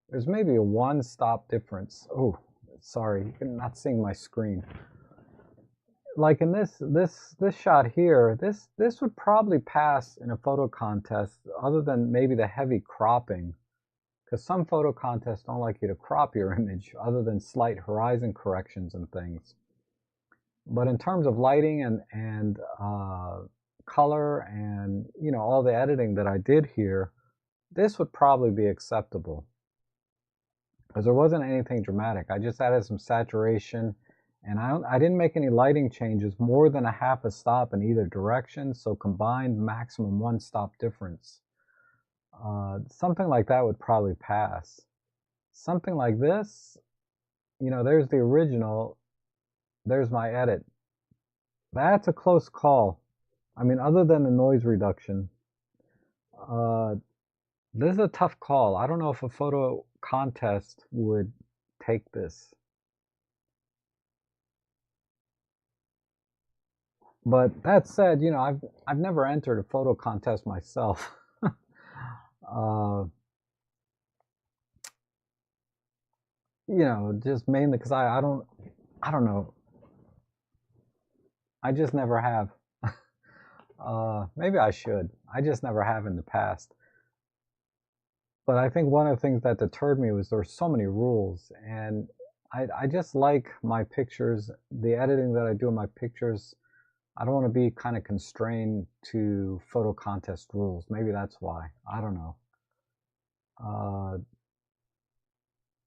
A: There's maybe a 1-stop difference. Oh, sorry, you're not seeing my screen. Like in this shot here, this would probably pass in a photo contest, other than maybe the heavy cropping, because some photo contests don't like you to crop your image, other than slight horizon corrections and things. But in terms of lighting and color and, you know, all the editing that I did here, this would probably be acceptable. Because there wasn't anything dramatic. I just added some saturation, and I didn't make any lighting changes more than a half a stop in either direction, so combined maximum 1 stop difference. Something like that would probably pass. Something like this, you know, there's the original, there's my edit. That's a close call. I mean, other than the noise reduction, this is a tough call. I don't know if a photo contest would take this. But that said, you know, I've never entered a photo contest myself. You know, just mainly because I don't know. I just never have. Maybe I should. I just never have in the past. But I think one of the things that deterred me was there were so many rules, and I just like my pictures, the editing that I do in my pictures. I don't want to be kind of constrained to photo contest rules. Maybe that's why. I don't know.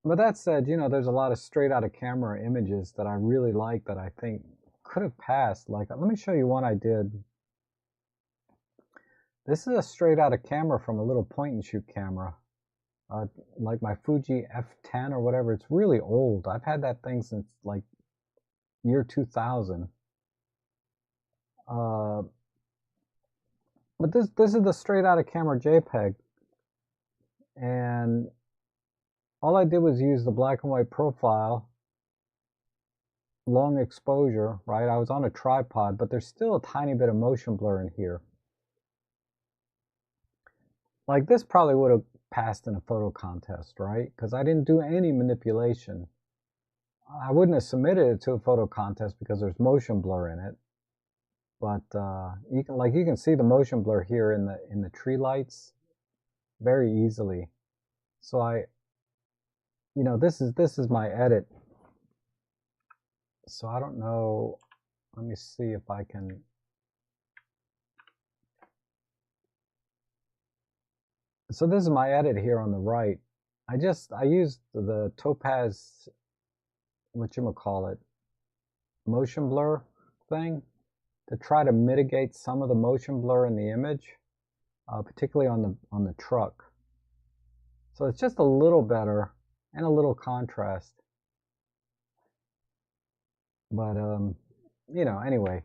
A: But that said, you know, there's a lot of straight out of camera images that I really like that I think could have passed. Like, let me show you one I did. This is a straight out of camera from a little point and shoot camera. Like my Fuji F10 or whatever. It's really old. I've had that thing since like year 2000. But this is the straight out of camera JPEG, and all I did was use the black and white profile, long exposure, right? I was on a tripod, but there's still a tiny bit of motion blur in here. Like this probably would have passed in a photo contest, right? Because I didn't do any manipulation. I wouldn't have submitted it to a photo contest because there's motion blur in it. But you can see the motion blur here in the tree lights very easily. So you know, this is my edit. So I don't know. Let me see if I can. So this is my edit here on the right. I used the Topaz, whatchamacallit, motion blur thing to try to mitigate some of the motion blur in the image, particularly on the truck. So it's just a little better and a little contrast. But you know, anyway,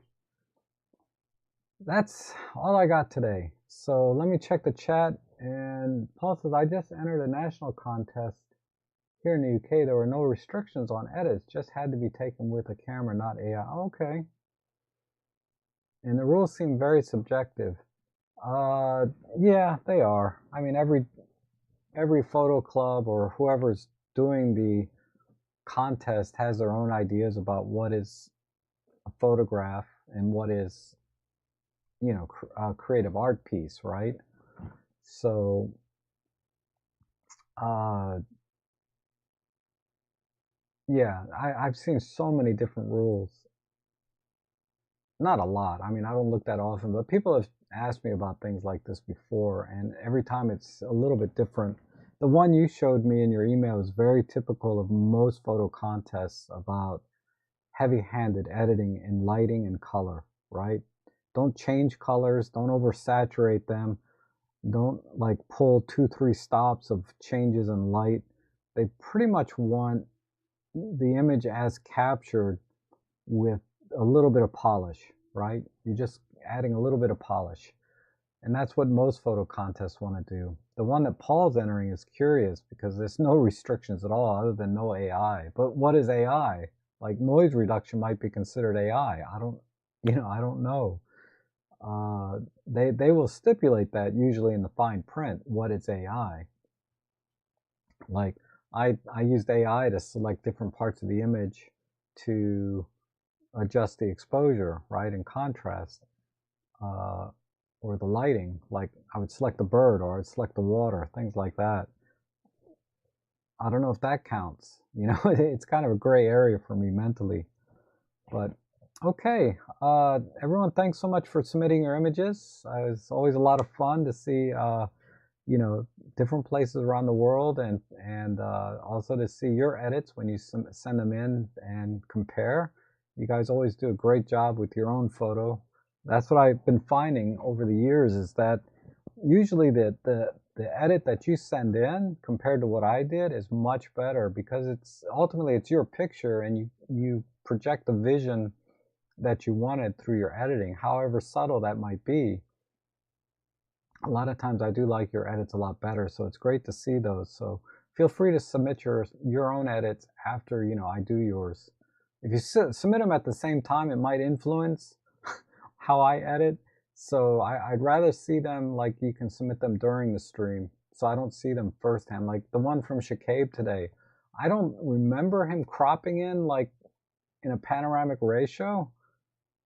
A: that's all I got today. So let me check the chat. And Paul says, I just entered a national contest here in the UK. There were no restrictions on edits, just had to be taken with a camera, not AI. Okay. And the rules seem very subjective. Yeah, they are. I mean, every photo club or whoever's doing the contest has their own ideas about what is a photograph and what is, you know, a creative art piece, right? So, yeah, I've seen so many different rules. Not a lot. I mean, I don't look that often, but people have asked me about things like this before, and every time it's a little bit different. The one you showed me in your email is very typical of most photo contests about heavy-handed editing in lighting and color, right? Don't change colors, don't oversaturate them, don't like pull 2-3 stops of changes in light. They pretty much want the image as captured with a little bit of polish, right? You're just adding a little bit of polish. And that's what most photo contests want to do. The one that Paul's entering is curious because there's no restrictions at all other than no AI. But what is AI? Like noise reduction might be considered AI. I don't know. They will stipulate that usually in the fine print, what is AI. Like I used AI to select different parts of the image to adjust the exposure, right, and contrast, or the lighting. Like I would select the bird or I'd select the water, things like that. I don't know if that counts. You know, it's kind of a gray area for me mentally. But Okay, everyone, thanks so much for submitting your images. It's always a lot of fun to see, you know, different places around the world, and also to see your edits when you send them in and compare. You guys always do a great job with your own photo. That's what I've been finding over the years, is that usually the edit that you send in compared to what I did is much better, because it's ultimately it's your picture, and you project the vision that you wanted through your editing, however subtle that might be. A lot of times I do like your edits a lot better, so it's great to see those. So feel free to submit your own edits after, you know, I do yours. If you submit them at the same time, it might influence how I edit. So I'd rather see them, like, you can submit them during the stream, so I don't see them firsthand. Like the one from Shakabe today, I don't remember him cropping in like in a panoramic ratio,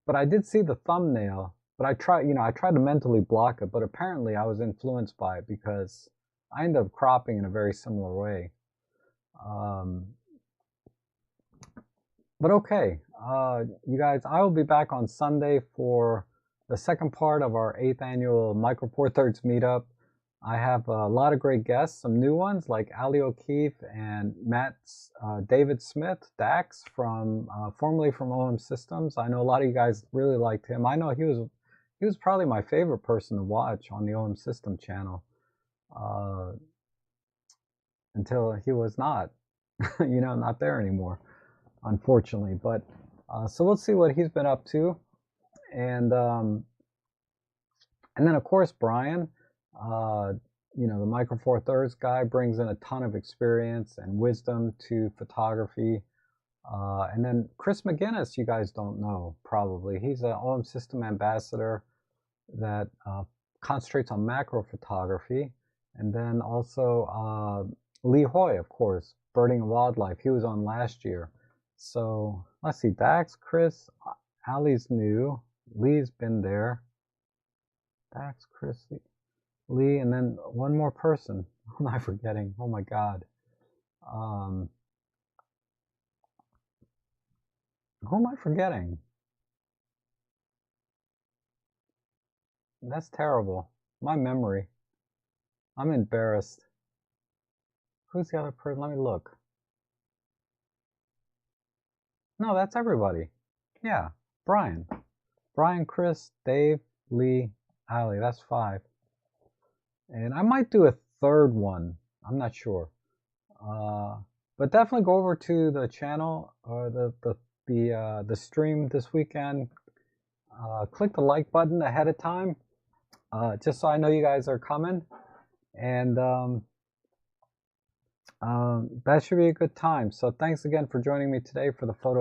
A: but I did see the thumbnail. But I tried to mentally block it, but apparently I was influenced by it, because I ended up cropping in a very similar way. But okay, you guys, I will be back on Sunday for the second part of our 8th annual Micro Four Thirds meetup. I have a lot of great guests, some new ones like Ali O'Keefe and David Smith, Dax, formerly from OM Systems. I know a lot of you guys really liked him. I know he was probably my favorite person to watch on the OM System channel, until he was not, not there anymore, unfortunately. But so we'll see what he's been up to, and then of course Brian, the Micro Four Thirds guy, brings in a ton of experience and wisdom to photography. And then Chris McGinnis, you guys don't know probably. He's an OM System ambassador that concentrates on macro photography. And then also Lee Hoy, of course, birding and wildlife. He was on last year. So let's see, Dax, Chris, Ali's new, Lee's been there. Dax, Chris, Lee, and then one more person. Who am I forgetting? Oh my God. Who am I forgetting? That's terrible. My memory. I'm embarrassed. Who's the other person? Let me look. No, that's everybody. Yeah, Brian. Brian, Chris, Dave, Lee, Ali. That's 5. And I might do a third one. I'm not sure. But definitely go over to the channel or the stream this weekend. Click the like button ahead of time, just so I know you guys are coming. And that should be a good time. So thanks again for joining me today for the photo